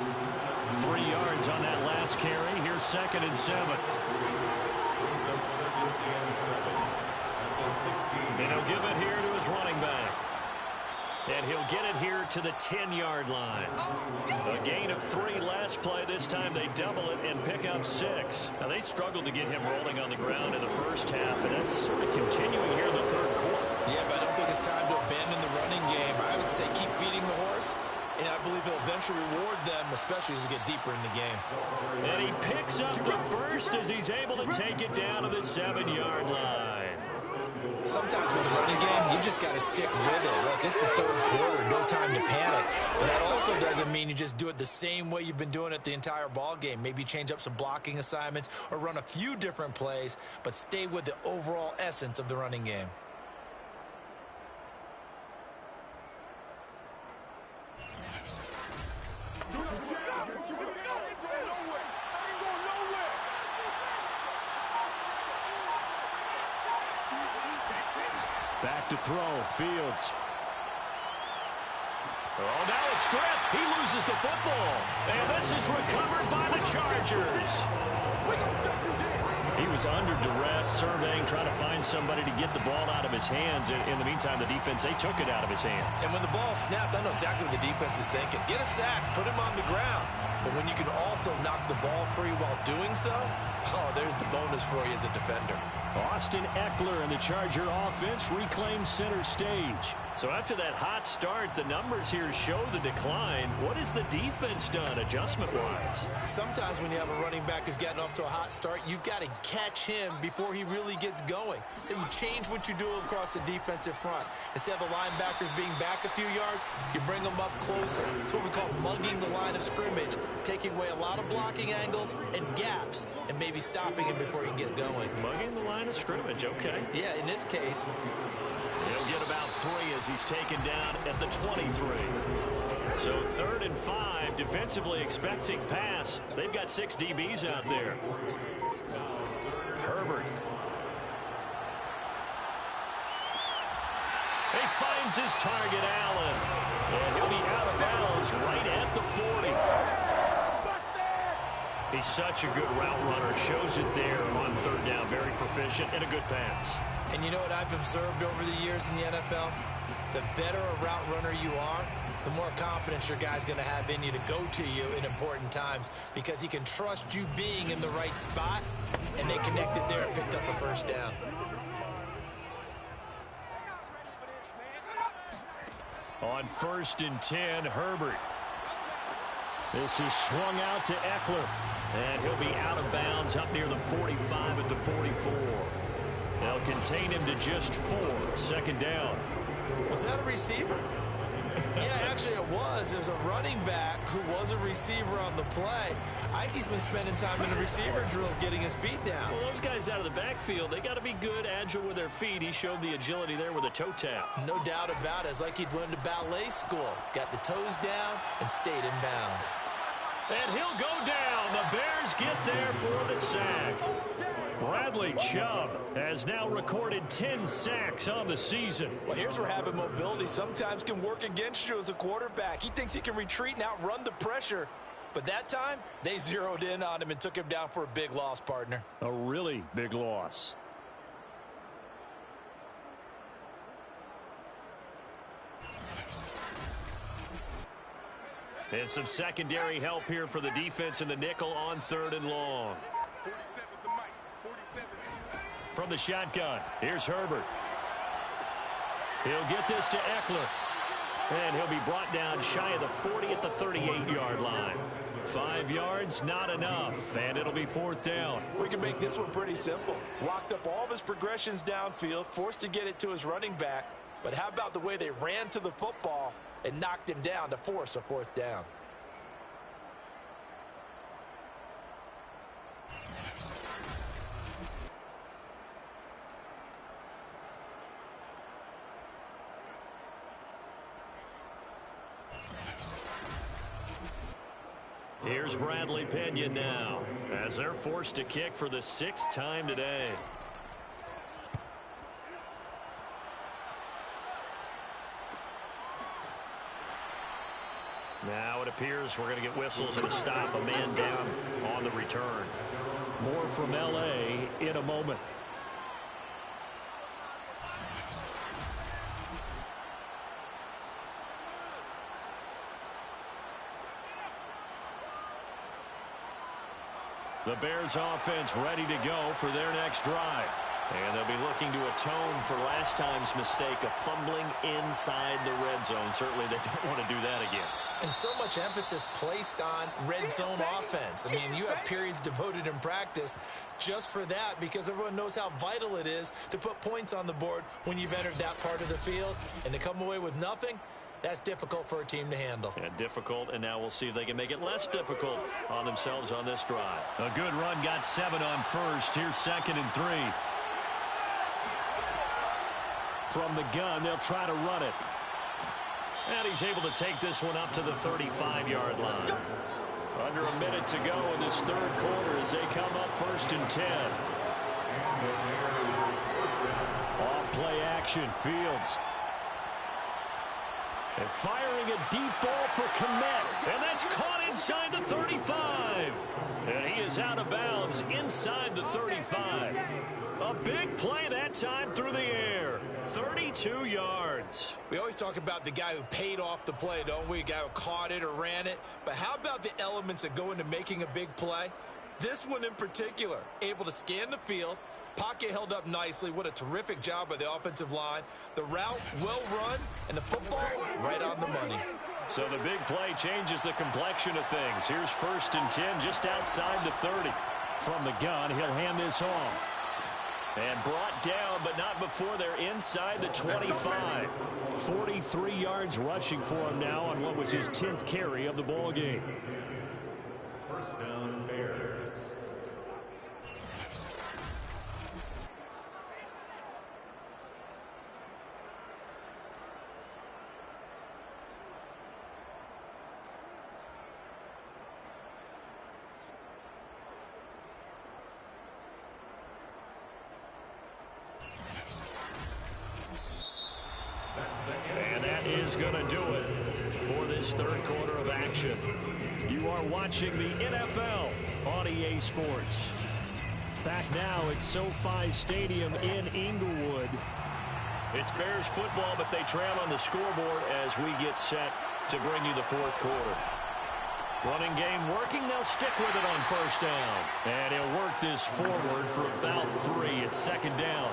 [SPEAKER 5] 3 yards on that last carry. Here's 2nd and 7. And he'll give it here to his running back. And he'll get it here to the 10-yard line. A gain of 3 last play. This time they double it and pick up 6. Now, they struggled to get him rolling on the ground in the first half, and that's sort of continuing here in the 3rd quarter.
[SPEAKER 3] Yeah, but I don't think it's time to abandon the running game. I would say keep feeding the horse, and I believe he'll eventually reward them, especially as we get deeper in the game.
[SPEAKER 2] And he picks up the first as he's able to take it down to the 7-yard line.
[SPEAKER 3] Sometimes with the running game, you just got to stick with it. Look, it's the 3rd quarter, no time to panic. But that also doesn't mean you just do it the same way you've been doing it the entire ball game. Maybe change up some blocking assignments or run a few different plays, but stay with the overall essence of the running game.
[SPEAKER 5] Back to throw, Fields.
[SPEAKER 2] Oh, now a strip. He loses the football. And this is recovered by the Chargers.
[SPEAKER 5] He was under duress, surveying, trying to find somebody to get the ball out of his hands. In the meantime, the defense, they took it out of his hands.
[SPEAKER 3] And when the ball snapped, I know exactly what the defense is thinking. Get a sack, put him on the ground. But when you can also knock the ball free while doing so, oh, there's the bonus for you as a defender.
[SPEAKER 5] Austin Eckler and the Charger offense reclaim center stage.
[SPEAKER 2] So after that hot start, the numbers here show the decline. What has the defense done adjustment-wise?
[SPEAKER 3] Sometimes when you have a running back who's getting off to a hot start, you've got to catch him before he really gets going. So you change what you do across the defensive front. Instead of the linebackers being back a few yards, you bring them up closer. It's what we call mugging the line of scrimmage, taking away a lot of blocking angles and gaps and maybe stopping him before he can get going.
[SPEAKER 2] Mugging the line of scrimmage, okay.
[SPEAKER 3] Yeah, in this case,
[SPEAKER 2] he'll get about 3 as he's taken down at the 23. So 3rd and 5, defensively expecting pass. They've got 6 DBs out there. Herbert. He finds his target, Allen. And he'll be out of bounds right at the 40. He's such a good route runner. Shows it there on 3rd down. Very proficient and a good pass.
[SPEAKER 3] And you know what I've observed over the years in the NFL? The better a route runner you are, the more confidence your guy's going to have in you to go to you in important times, because he can trust you being in the right spot, and they connected there and picked up a 1st down.
[SPEAKER 5] On 1st and 10, Herbert. This is swung out to Eckler.
[SPEAKER 2] And he'll be out of bounds up near the 45 at the 44. They'll contain him to just 4. 2nd down.
[SPEAKER 3] Was that a receiver? Yeah, actually it was. There's a running back who was a receiver on the play. Ike's been spending time in the receiver drills getting his feet down.
[SPEAKER 2] Well, those guys out of the backfield, they got to be good, agile with their feet. He showed the agility there with a toe tap.
[SPEAKER 3] No doubt about it. It's like he'd went to ballet school. Got the toes down and stayed in bounds.
[SPEAKER 2] And he'll go down. The Bears get there for the sack.
[SPEAKER 5] Bradley Chubb has now recorded 10 sacks on the season.
[SPEAKER 3] Well, here's where having mobility sometimes can work against you as a quarterback. He thinks he can retreat and outrun the pressure. But that time, they zeroed in on him and took him down for a big loss, partner.
[SPEAKER 5] A really big loss.
[SPEAKER 2] And some secondary help here for the defense in the nickel on 3rd and long.
[SPEAKER 4] 47's the mic. 47.
[SPEAKER 5] From the shotgun, here's Herbert. He'll get this to Eckler. And he'll be brought down shy of the 40 at the 38-yard line. 5 yards, not enough, and it'll be 4th down.
[SPEAKER 3] We can make this one pretty simple. Locked up all of his progressions downfield, forced to get it to his running back. But how about the way they ran to the football and knocked him down to force a 4th down?
[SPEAKER 2] Here's Bradley Pinion now as they're forced to kick for the 6th time today. Now it appears we're going to get whistles and a stop. A man down on the return.
[SPEAKER 5] More from L.A. in a moment. The Bears offense ready to go for their next drive. And they'll be looking to atone for last time's mistake of fumbling inside the red zone. Certainly they don't want to do that again.
[SPEAKER 3] And so much emphasis placed on red zone offense. I mean, you have periods devoted in practice just for that because everyone knows how vital it is to put points on the board when you've entered that part of the field. And to come away with nothing, that's difficult for a team to handle.
[SPEAKER 2] Yeah, difficult, and now we'll see if they can make it less difficult on themselves on this drive.
[SPEAKER 5] A good run, got 7 on first. Here's 2nd and 3. From the gun, they'll try to run it.
[SPEAKER 2] And he's able to take this one up to the 35-yard line. Under a minute to go in this 3rd quarter as they come up 1st and 10.
[SPEAKER 5] Off play action, Fields.
[SPEAKER 2] And firing a deep ball for Kmet. And that's caught inside the 35. And he is out of bounds inside the 35. A big play that time through the air. 32 yards.
[SPEAKER 3] We always talk about the guy who paid off the play, don't we? A guy who caught it or ran it. But how about the elements that go into making a big play? This one in particular, able to scan the field. Pocket held up nicely. What a terrific job by the offensive line. The route well run, and the football right on the money.
[SPEAKER 2] So the big play changes the complexion of things. Here's 1st and 10 just outside the 30.
[SPEAKER 5] From the gun, he'll hand this off.
[SPEAKER 2] And brought down, but not before they're inside the 25.
[SPEAKER 5] 43 yards rushing for him now on what was his 10th carry of the ball game.
[SPEAKER 4] 1st down, Bears.
[SPEAKER 2] And that is going to do it for this 3rd quarter of action.
[SPEAKER 5] You are watching the NFL on EA Sports. Back now at SoFi Stadium in Inglewood.
[SPEAKER 2] It's Bears football, but they trail on the scoreboard as we get set to bring you the 4th quarter. Running game working. They'll stick with it on 1st down.
[SPEAKER 5] And he'll work this forward for about 3. It's 2nd down.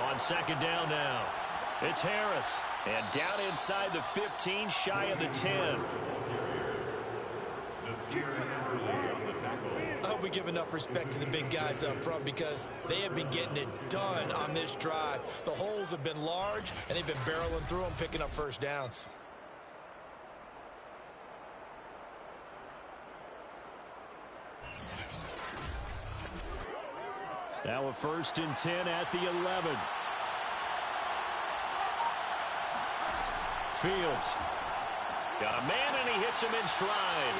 [SPEAKER 2] On 2nd down now, it's Harris. And down inside the 15, shy of the 10.
[SPEAKER 3] I hope we give enough respect to the big guys up front because they have been getting it done on this drive. The holes have been large, and they've been barreling through them, picking up 1st downs.
[SPEAKER 5] Now a 1st and 10 at the 11. Fields.
[SPEAKER 2] Got a man, and he hits him in stride.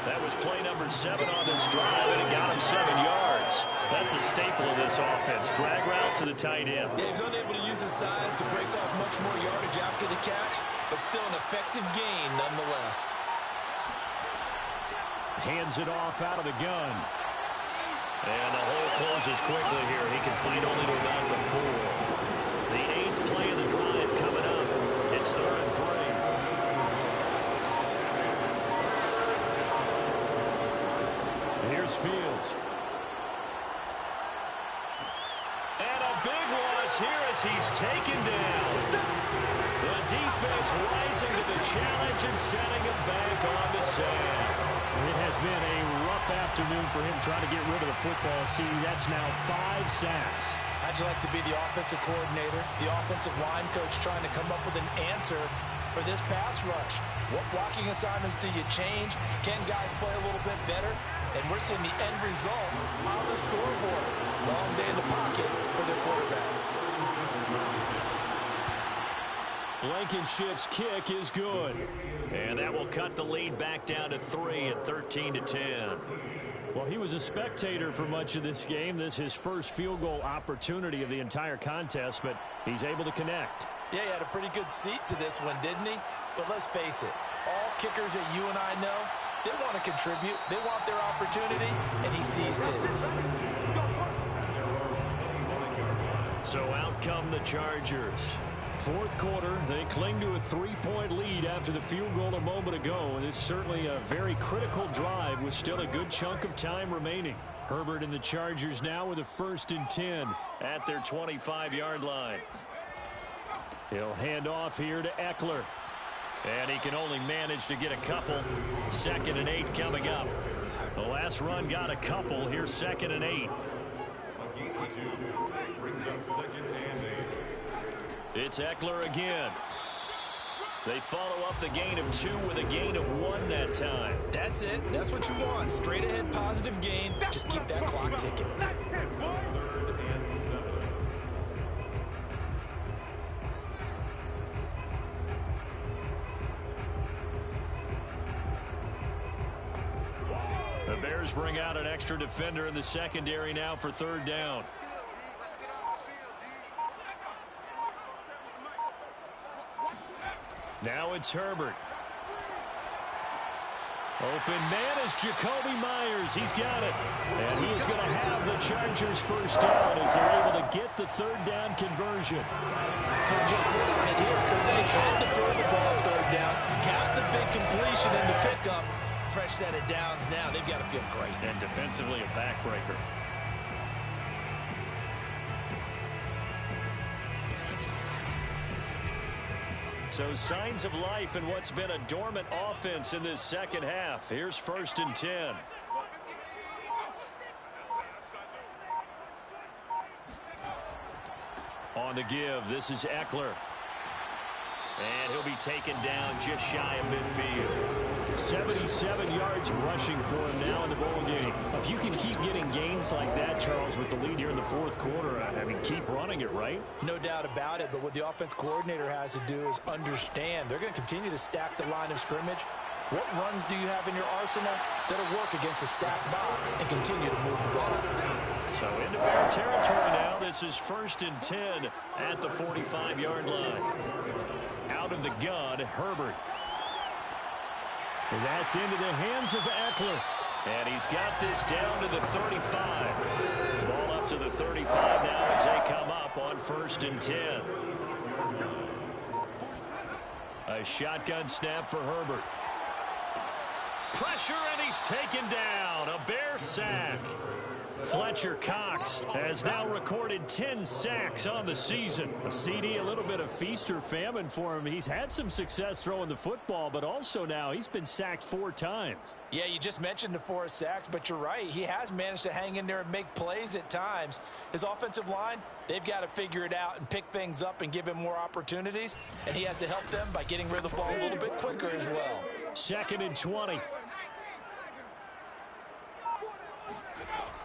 [SPEAKER 2] That was play number 7 on this drive, and it got him 7 yards. That's a staple of this offense. Drag route to the tight end.
[SPEAKER 3] Yeah, he's unable to use his size to break off much more yardage after the catch, but still an effective gain nonetheless.
[SPEAKER 5] Hands it off out of the gun.
[SPEAKER 2] And the hole closes quickly here. He can fight only to about the 4. The 8th play of the drive coming up. It's 3rd and 3.
[SPEAKER 5] Here's Fields.
[SPEAKER 2] And a big loss here as he's taken down. The defense rising to the challenge and setting him back on the sand.
[SPEAKER 5] It has been a rough afternoon for him trying to get rid of the football. See, that's now 5 sacks.
[SPEAKER 3] How'd you like to be the offensive coordinator, the offensive line coach trying to come up with an answer for this pass rush? What blocking assignments do you change? Can guys play a little bit better? And we're seeing the end result on the scoreboard. Long day in the pocket for their quarterback.
[SPEAKER 5] Blankenship's kick is good.
[SPEAKER 2] And that will cut the lead back down to 3 at 13-10.
[SPEAKER 5] Well, he was a spectator for much of this game. This is his first field goal opportunity of the entire contest, but he's able to connect.
[SPEAKER 3] Yeah, he had a pretty good seat to this one, didn't he? But let's face it, all kickers that you and I know, they want to contribute. They want their opportunity, and he seized his.
[SPEAKER 2] So out come the Chargers.
[SPEAKER 5] Fourth quarter, they cling to a 3-point lead after the field goal a moment ago, and it's certainly a very critical drive with still a good chunk of time remaining. Herbert and the Chargers now with a 1st and 10
[SPEAKER 2] at their 25-yard line.
[SPEAKER 5] He'll hand off here to Eckler.
[SPEAKER 2] And he can only manage to get a couple. 2nd and 8 coming up. The last run got a couple. Here's 2nd and 8.
[SPEAKER 4] A gain of 2 brings up 2nd and 8.
[SPEAKER 2] It's Eckler again. They follow up the gain of 2 with a gain of 1 that time.
[SPEAKER 3] That's it. That's what you want. Straight ahead positive gain. Just keep that clock ticking.
[SPEAKER 4] 3rd and 7.
[SPEAKER 2] The Bears bring out an extra defender in the secondary now for 3rd down. Now it's Herbert. Open man is Jacoby Myers. He's got it. And he is going to have the Chargers' 1st down as they're able to get the 3rd down conversion.
[SPEAKER 3] Could just sit on it here. Could they had to throw the ball 3rd down? Got the big completion in the pickup. Fresh set of downs now. They've got to feel great.
[SPEAKER 2] And defensively a backbreaker. So signs of life in what's been a dormant offense in this second half. Here's 1st and 10. On the give, this is Eckler. And he'll be taken down just shy of midfield.
[SPEAKER 5] 77 yards rushing for him now in the ball game. If you can keep getting gains like that, Charles, with the lead here in the 4th quarter, I mean, keep running it, right?
[SPEAKER 3] No doubt about it, but what the offense coordinator has to do is understand they're going to continue to stack the line of scrimmage. What runs do you have in your arsenal that'll work against a stacked box and continue to move the ball?
[SPEAKER 2] So into Bear territory now. This is 1st and 10 at the 45-yard line. Out of the gun, Herbert.
[SPEAKER 5] And that's into the hands of Eckler.
[SPEAKER 2] And he's got this down to the 35. Ball up to the 35 now as they come up on 1st and 10. A shotgun snap for Herbert. Pressure, and he's taken down. A Bear sack. Fletcher Cox has now recorded 10 sacks on the season.
[SPEAKER 5] A CD, a little bit of feast or famine for him. He's had some success throwing the football, but also now he's been sacked 4 times.
[SPEAKER 3] Yeah, you just mentioned the 4 sacks, but you're right. He has managed to hang in there and make plays at times. His offensive line, they've got to figure it out and pick things up and give him more opportunities, and he has to help them by getting rid of the ball a little bit quicker as well.
[SPEAKER 5] 2nd and 20.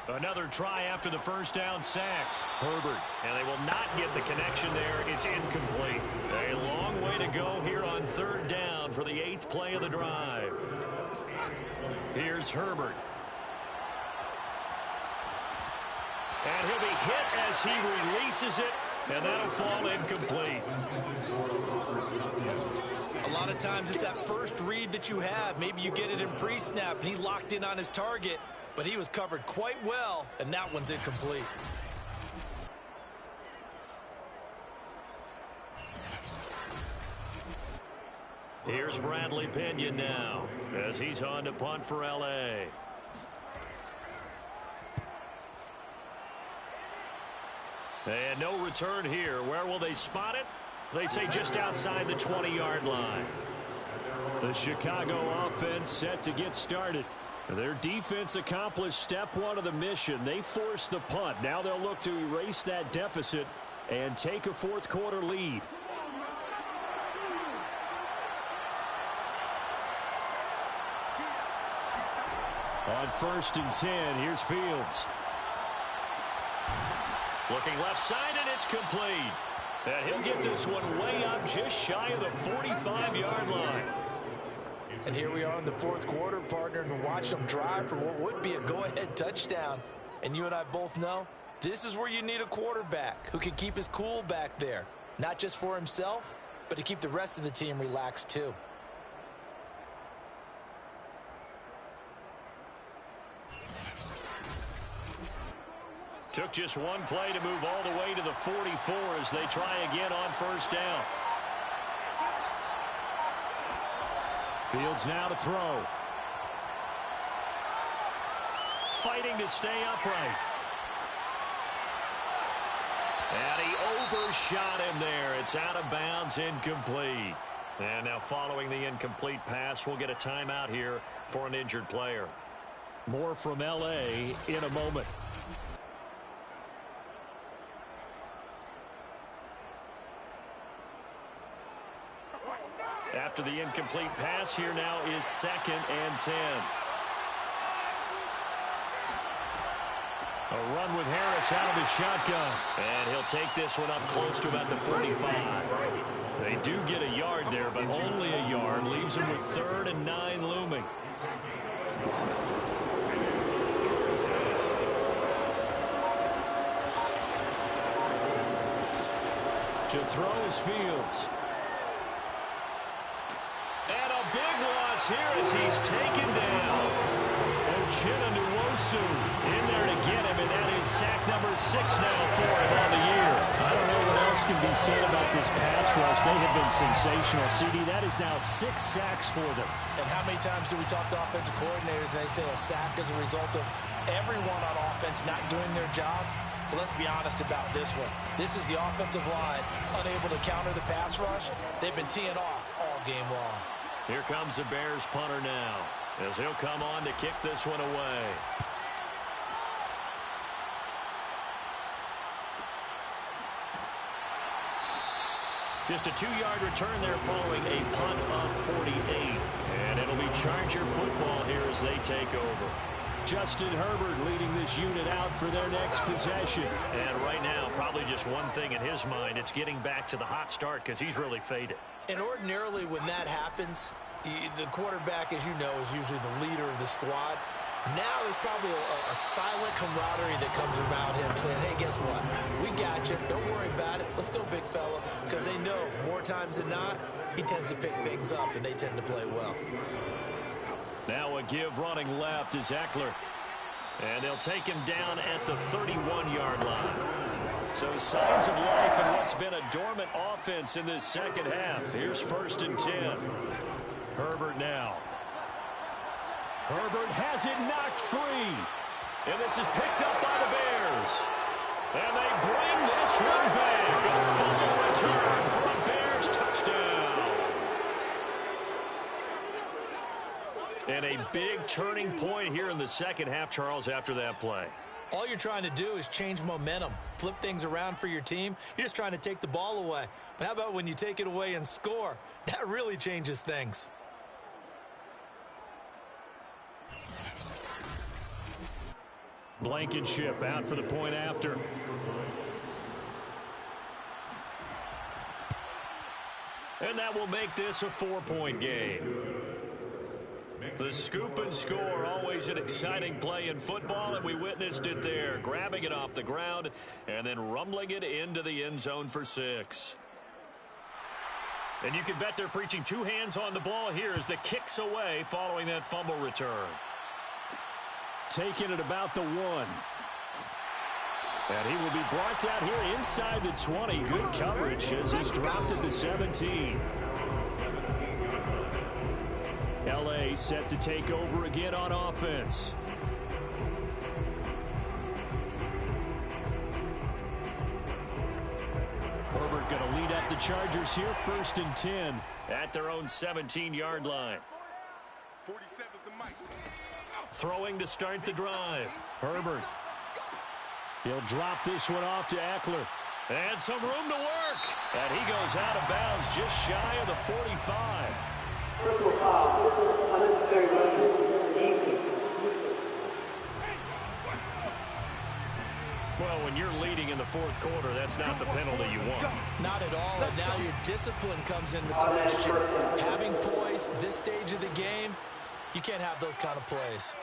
[SPEAKER 2] Another try after the 1st down sack. Herbert, and they will not get the connection there. It's incomplete. A long way to go here on 3rd down for the 8th play of the drive. Here's Herbert. And he'll be hit as he releases it, and that'll fall incomplete.
[SPEAKER 3] A lot of times it's that first read that you have. Maybe you get it in pre-snap, and he locked in on his target, but he was covered quite well, and that one's incomplete.
[SPEAKER 2] Here's Bradley Pinion now as he's on to punt for L.A. And no return here. Where will they spot it? They say just outside the 20-yard line.
[SPEAKER 5] The Chicago offense set to get started. Their defense accomplished step 1 of the mission. They forced the punt. Now they'll look to erase that deficit and take a 4th quarter lead. On 1st and 10, here's Fields.
[SPEAKER 2] Looking left side, and it's complete. And he'll get this one way up just shy of the 45-yard line.
[SPEAKER 3] And here we are in the fourth quarter, partner, and watch them drive for what would be a go-ahead touchdown. And you and I both know this is where you need a quarterback who can keep his cool back there, not just for himself, but to keep the rest of the team relaxed too.
[SPEAKER 2] Took just one play to move all the way to the 44 as they try again on first down.
[SPEAKER 5] Fields now to throw.
[SPEAKER 2] Fighting to stay upright. And he overshot him there. It's out of bounds, incomplete. And now following the incomplete pass, we'll get a timeout here for an injured player.
[SPEAKER 5] More from L.A. in a moment.
[SPEAKER 2] After the incomplete pass, here now is 2nd and 10.
[SPEAKER 5] A run with Harris out of the shotgun.
[SPEAKER 2] And he'll take this one up close to about the 45. They do get a yard there, but only a yard. Leaves them with 3rd and 9 looming.
[SPEAKER 5] To throw is Fields.
[SPEAKER 2] And a big loss here as he's taken down. Uchenna Nwosu in there to get him, and that is sack number 6 now for him on the year.
[SPEAKER 5] I don't know what else can be said about this pass rush. They have been sensational. CD, that is now 6 sacks for them.
[SPEAKER 3] And how many times do we talk to offensive coordinators and they say a sack is a result of everyone on offense not doing their job? But let's be honest about this one. This is the offensive line unable to counter the pass rush. They've been teeing off all game long.
[SPEAKER 2] Here comes the Bears punter now as he'll come on to kick this one away. Just a 2-yard return there following a punt of 48. And it'll be Charger football here as they take over.
[SPEAKER 5] Justin Herbert leading this unit out for their next possession.
[SPEAKER 2] And right now, probably just one thing in his mind. It's getting back to the hot start because he's really faded.
[SPEAKER 3] And ordinarily when that happens, the quarterback, as you know, is usually the leader of the squad. Now there's probably a silent camaraderie that comes around him saying, hey, guess what? We got you. Don't worry about it. Let's go, big fella. Because they know more times than not, he tends to pick things up, and they tend to play well.
[SPEAKER 2] Now a give running left is Eckler. And they'll take him down at the 31-yard line. So signs of life in what's been a dormant offense in this second half. Here's 1st and 10. Herbert now.
[SPEAKER 5] Herbert has it knocked free.
[SPEAKER 2] And this is picked up by the Bears. And they bring this one back. A fumble return for a Bears touchdown. And a big turning point here in the second half, Charles, after that play.
[SPEAKER 3] All you're trying to do is change momentum, flip things around for your team. You're just trying to take the ball away. But how about when you take it away and score? That really changes things.
[SPEAKER 5] Blankenship out for the point after.
[SPEAKER 2] And that will make this a 4-point game. The scoop and score, always an exciting play in football, and we witnessed it there, grabbing it off the ground and then rumbling it into the end zone for 6. And you can bet they're preaching 2 hands on the ball here as the kick's away following that fumble return.
[SPEAKER 5] Taking it about the 1. And he will be brought down here inside the 20. Good coverage as he's dropped at the 17. L.A. set to take over again on offense. Herbert going to lead up the Chargers here, 1st and 10.
[SPEAKER 2] At their own 17-yard line.
[SPEAKER 7] 47's the mic.
[SPEAKER 2] Throwing to start the drive.
[SPEAKER 5] Herbert. He'll drop this one off to Eckler.
[SPEAKER 2] And some room to work. And he goes out of bounds just shy of the 45. Well, when you're leading in the fourth quarter, that's not the penalty you want.
[SPEAKER 3] Not at all, and now your discipline comes into question. Having poise this stage of the game, you can't have those kind of plays.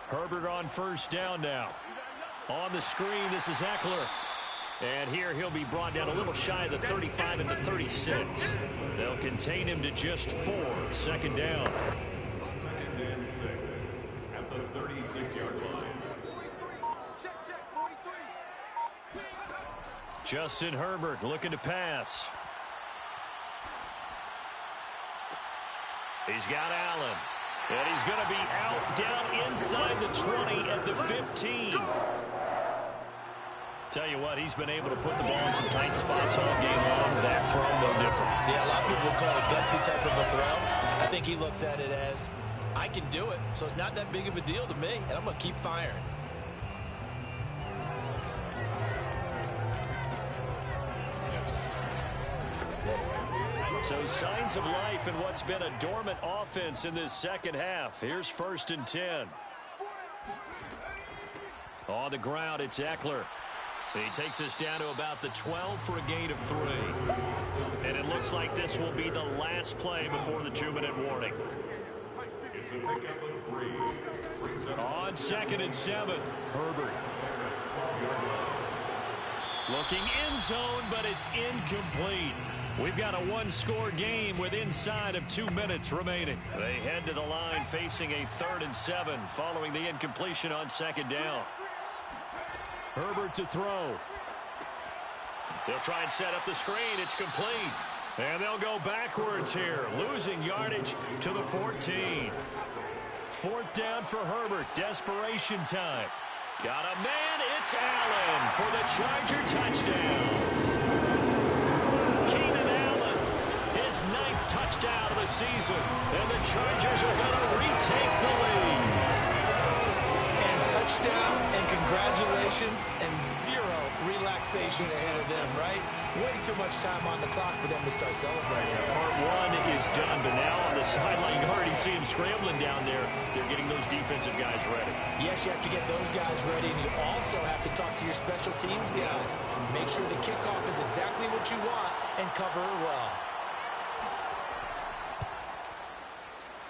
[SPEAKER 5] Herbert on first down now. On the screen, this is Eckler. And here he'll be brought down a little shy of the 35 at the 36. They'll contain him to just 4. Second down.
[SPEAKER 4] 2nd and 6 at the 36-yard line.
[SPEAKER 5] Justin Herbert looking to pass. He's got Allen. And he's going to be out down inside the 20 at the 15. Tell you what, he's been able to put the ball in some tight spots all game long. That throw, no different.
[SPEAKER 3] Yeah, a lot of people would call it a gutsy type of a throw. I think he looks at it as, I can do it, so it's not that big of a deal to me, and I'm going to keep firing.
[SPEAKER 5] So signs of life in what's been a dormant offense in this second half. Here's 1st and 10. On the ground, it's Eckler. He takes us down to about the 12 for a gain of 3. And it looks like this will be the last play before the 2-minute warning.
[SPEAKER 4] It's a pickup of 3.
[SPEAKER 5] On 2nd and 7, Herbert. Looking end zone, but it's incomplete. We've got a one-score game with inside of 2 minutes remaining. They head to the line facing a 3rd and 7 following the incompletion on 2nd down. Herbert to throw. They'll try and set up the screen. It's complete. And they'll go backwards here, losing yardage to the 14. 4th down for Herbert. Desperation time. Got a man. It's Allen for the Charger touchdown. Keenan Allen, his 9th touchdown of the season. And the Chargers are going to retake the lead.
[SPEAKER 3] Touchdown and congratulations and 0 relaxation ahead of them, right? Way too much time on the clock for them to start celebrating.
[SPEAKER 5] Part 1 is done, but now on the sideline, you already see him scrambling down there. They're getting those defensive guys ready.
[SPEAKER 3] Yes, you have to get those guys ready, and you also have to talk to your special teams guys. Make sure the kickoff is exactly what you want and cover it well.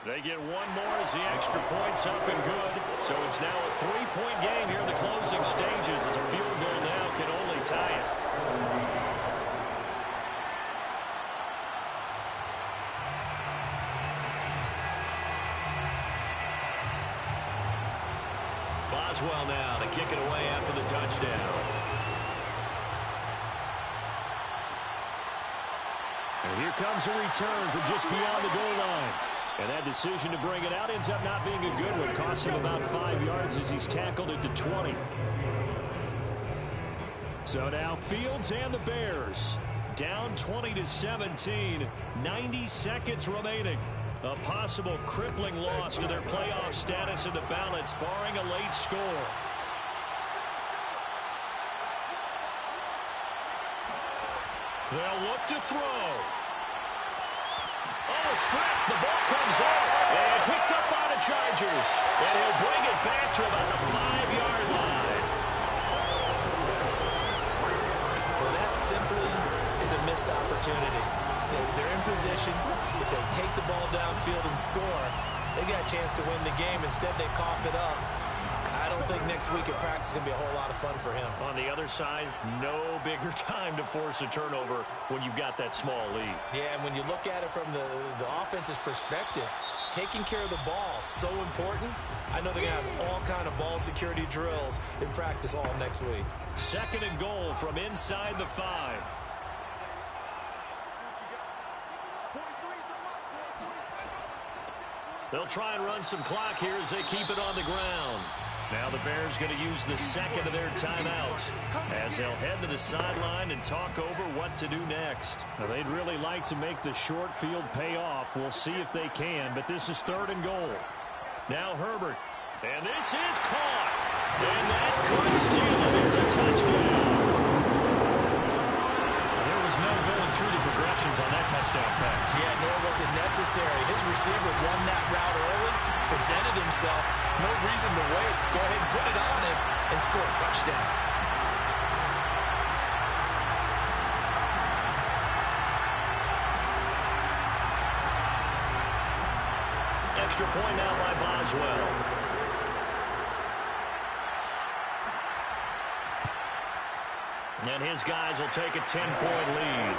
[SPEAKER 5] They get one more as the extra point's up and good. So it's now a 3-point game here in the closing stages as a field goal now can only tie it. Boswell now to kick it away after the touchdown. And here comes a return from just beyond the goal line. And that decision to bring it out ends up not being a good one. Costs him about 5 yards as he's tackled at the 20. So now Fields and the Bears down 20-17. 90 seconds remaining. A possible crippling loss to their playoff status in the balance, barring a late score. They'll look to throw. Oh, a strip. The ball comes up. And picked up by the Chargers. And he'll bring it back to about the 5-yard line.
[SPEAKER 3] Well, that simply is a missed opportunity. They're in position. If they take the ball downfield and score, they got a chance to win the game. Instead, they cough it up. I don't think next week at practice is going to be a whole lot of fun for him.
[SPEAKER 5] On the other side, no bigger time to force a turnover when you've got that small lead.
[SPEAKER 3] Yeah, and when you look at it from the offense's perspective, taking care of the ball is so important. I know they're going to have all kind of ball security drills in practice all next week.
[SPEAKER 5] 2nd and goal from inside the 5. They'll try and run some clock here as they keep it on the ground. Now the Bears going to use the 2nd of their timeouts as they'll head to the sideline and talk over what to do next. Now they'd really like to make the short field pay off. We'll see if they can, but this is 3rd and goal. Now Herbert, and this is caught. And that could seal it. It's a touchdown. There was no going
[SPEAKER 2] through the progressions on that touchdown pass.
[SPEAKER 3] Yeah, nor was it necessary. His receiver won that route early, presented himself, no reason to wait. Go ahead and put it on him and score a touchdown.
[SPEAKER 2] Extra point now by Boswell. And his guys will take a 10-point lead.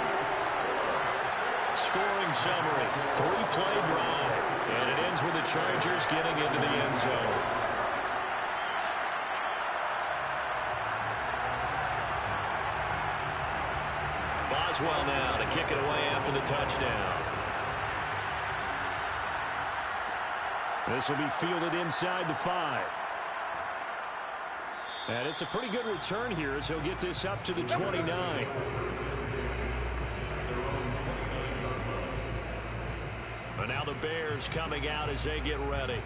[SPEAKER 2] Scoring summary, 3-play drive. And it ends with the Chargers getting into the end zone. Boswell now to kick it away after the touchdown.
[SPEAKER 5] This will be fielded inside the 5. And it's a pretty good return here as he'll get this up to the 29.
[SPEAKER 2] But now the Bears coming out as they get ready.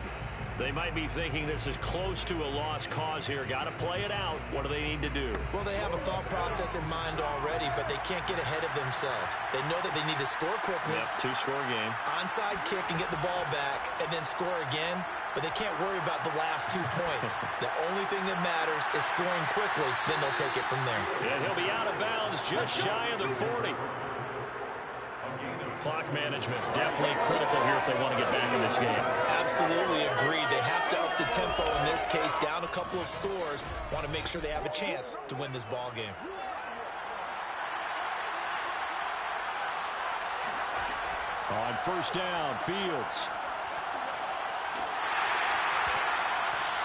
[SPEAKER 2] They might be thinking this is close to a lost cause here. Got to play it out. What do they need to do?
[SPEAKER 3] Well, they have a thought process in mind already, but they can't get ahead of themselves. They know that they need to score quickly.
[SPEAKER 2] Yep, 2-score game.
[SPEAKER 3] Onside kick and get the ball back and then score again. But they can't worry about the last 2 points. The only thing that matters is scoring quickly. Then they'll take it from there.
[SPEAKER 2] And he'll be out of bounds just shy of the 40. Clock management definitely critical here if they want to get back in this game.
[SPEAKER 3] Absolutely agreed. They have to up the tempo in this case, down a couple of scores. Want to make sure they have a chance to win this ball game.
[SPEAKER 5] On first down, Fields.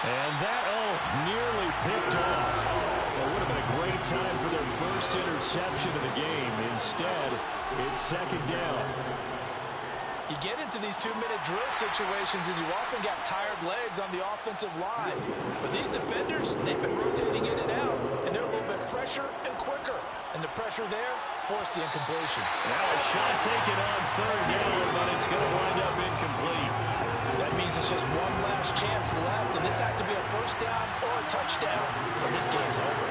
[SPEAKER 5] And that, nearly picked off. It would have been a great time for their first interception of the game. Instead, it's second down.
[SPEAKER 3] You get into these 2-minute drill situations and you often got tired legs on the offensive line. But these defenders, they've been rotating in and out, and they're a little bit fresher and quicker. And the pressure there forced the incompletion.
[SPEAKER 2] Now a shot taken on third down, but it's going to wind up incomplete.
[SPEAKER 3] That means it's just one last chance left, and this has to be a first down or a touchdown, or this game's over.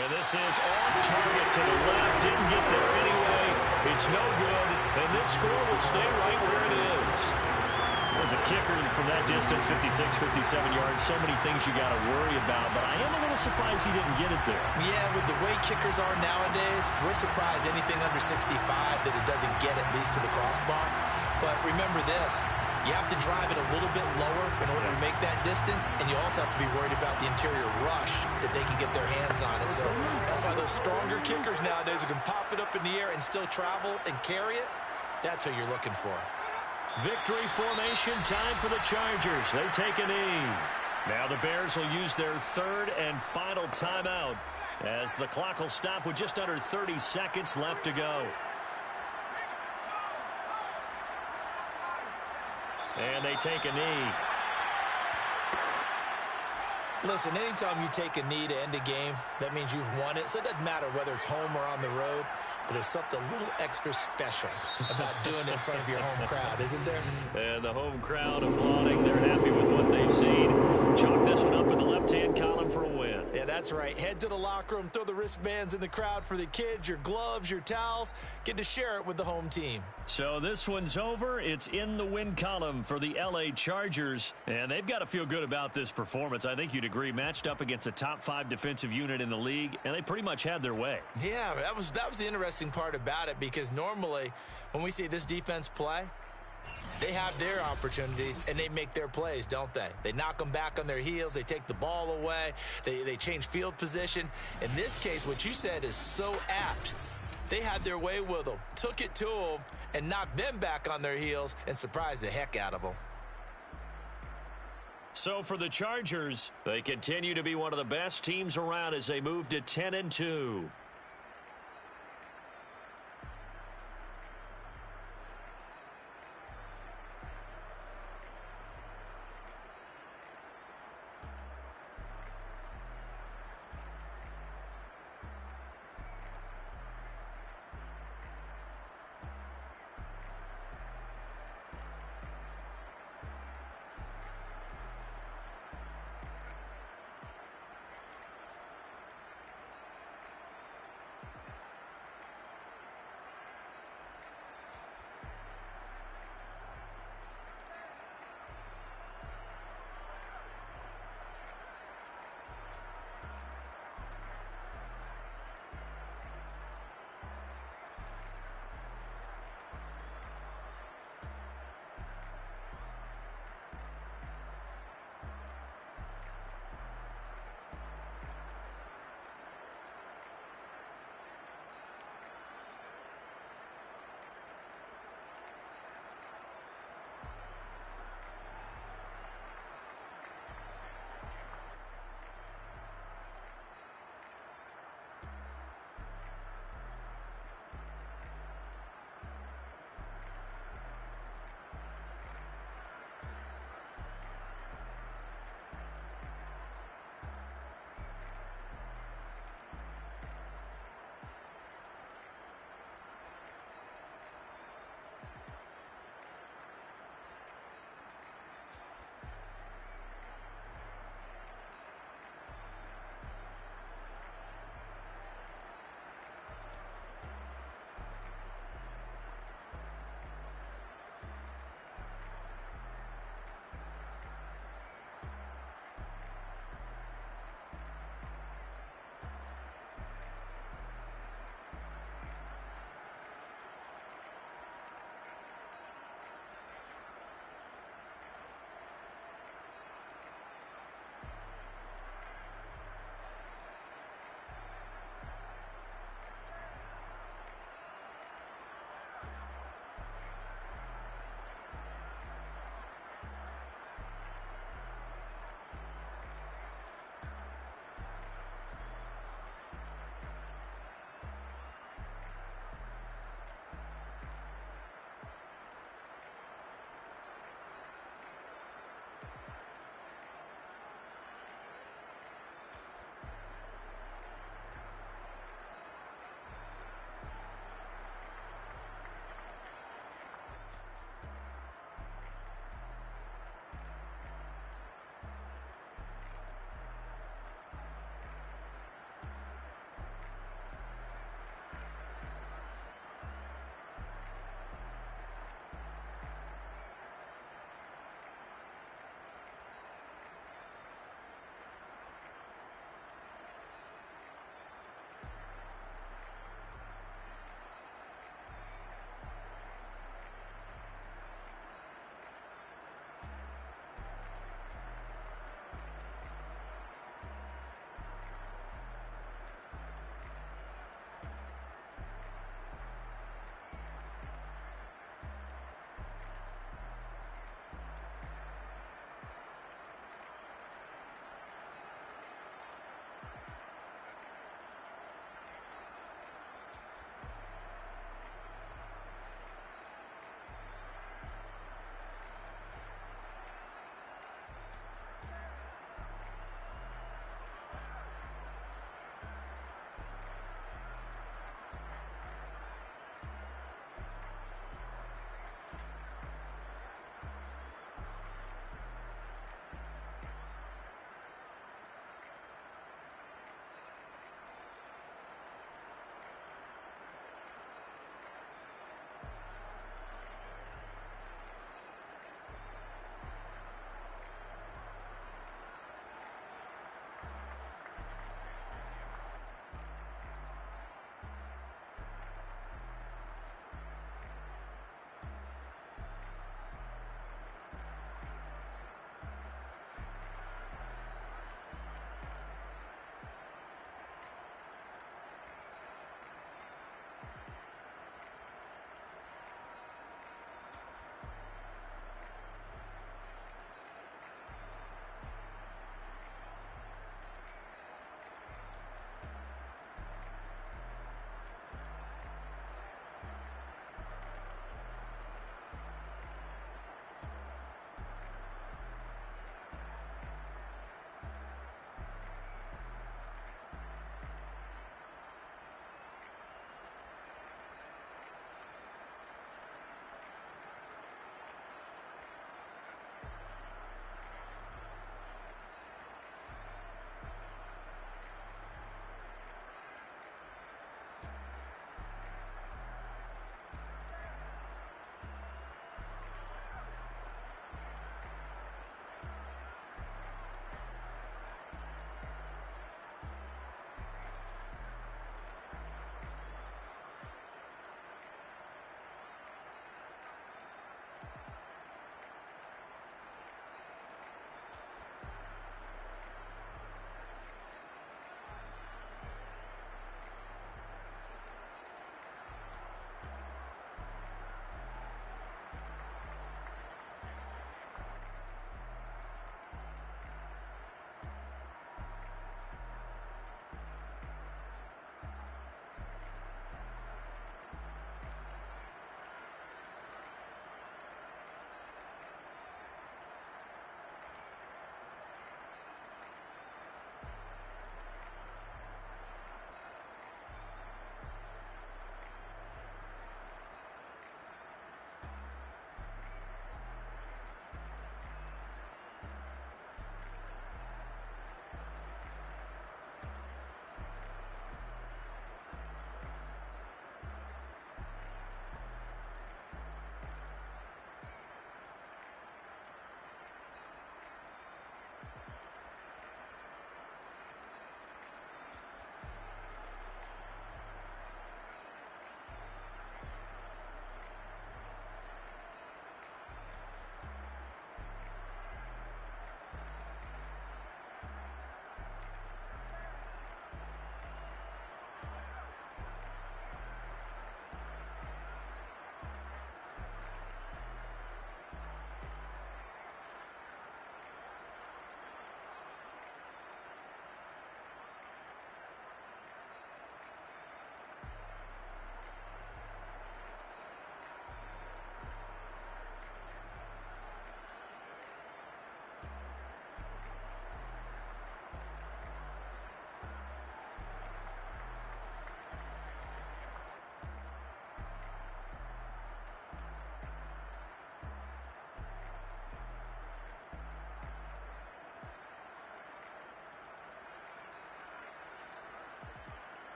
[SPEAKER 2] And this is off target to the left. Didn't get there anyway. It's no good, and this score will stay right where it is. As a kicker from that distance, 56, 57 yards, so many things you got to worry about, but I am a little surprised he didn't get it there.
[SPEAKER 3] Yeah, with the way kickers are nowadays, we're surprised anything under 65 that it doesn't get at least to the crossbar. But remember this, you have to drive it a little bit lower in order to make that distance, and you also have to be worried about the interior rush that they can get their hands on it. So that's why those stronger kickers nowadays who can pop it up in the air and still travel and carry it, that's who you're looking for.
[SPEAKER 2] Victory formation time for the Chargers. They take a knee. Now the Bears will use their third and final timeout as the clock will stop with just under 30 seconds left to go. And they take a knee.
[SPEAKER 3] Listen, anytime you take a knee to end a game, that means you've won it. So it doesn't matter whether it's home or on the road, but there's something a little extra special about doing it in front of your home crowd, isn't there?
[SPEAKER 2] And the home crowd applauding. They're happy with what they've seen. Chalk this one up in the left-hand column for a win.
[SPEAKER 3] Yeah, that's right. Head to the locker room, throw the wristbands in the crowd for the kids, your gloves, your towels. Get to share it with the home team.
[SPEAKER 2] So this one's over. It's in the win column for the L.A. Chargers. And they've got to feel good about this performance. I think you'd agree, matched up against a top 5 defensive unit in the league, and they pretty much had their way.
[SPEAKER 3] Yeah, that was the interesting part about it, because normally when we see this defense play, they have their opportunities and they make their plays, don't they? They knock them back on their heels. They take the ball away. They change field position. In this case, what you said is so apt. They had their way with them, took it to them, and knocked them back on their heels and surprised the heck out of them.
[SPEAKER 2] So for the Chargers, they continue to be one of the best teams around as they move to 10-2.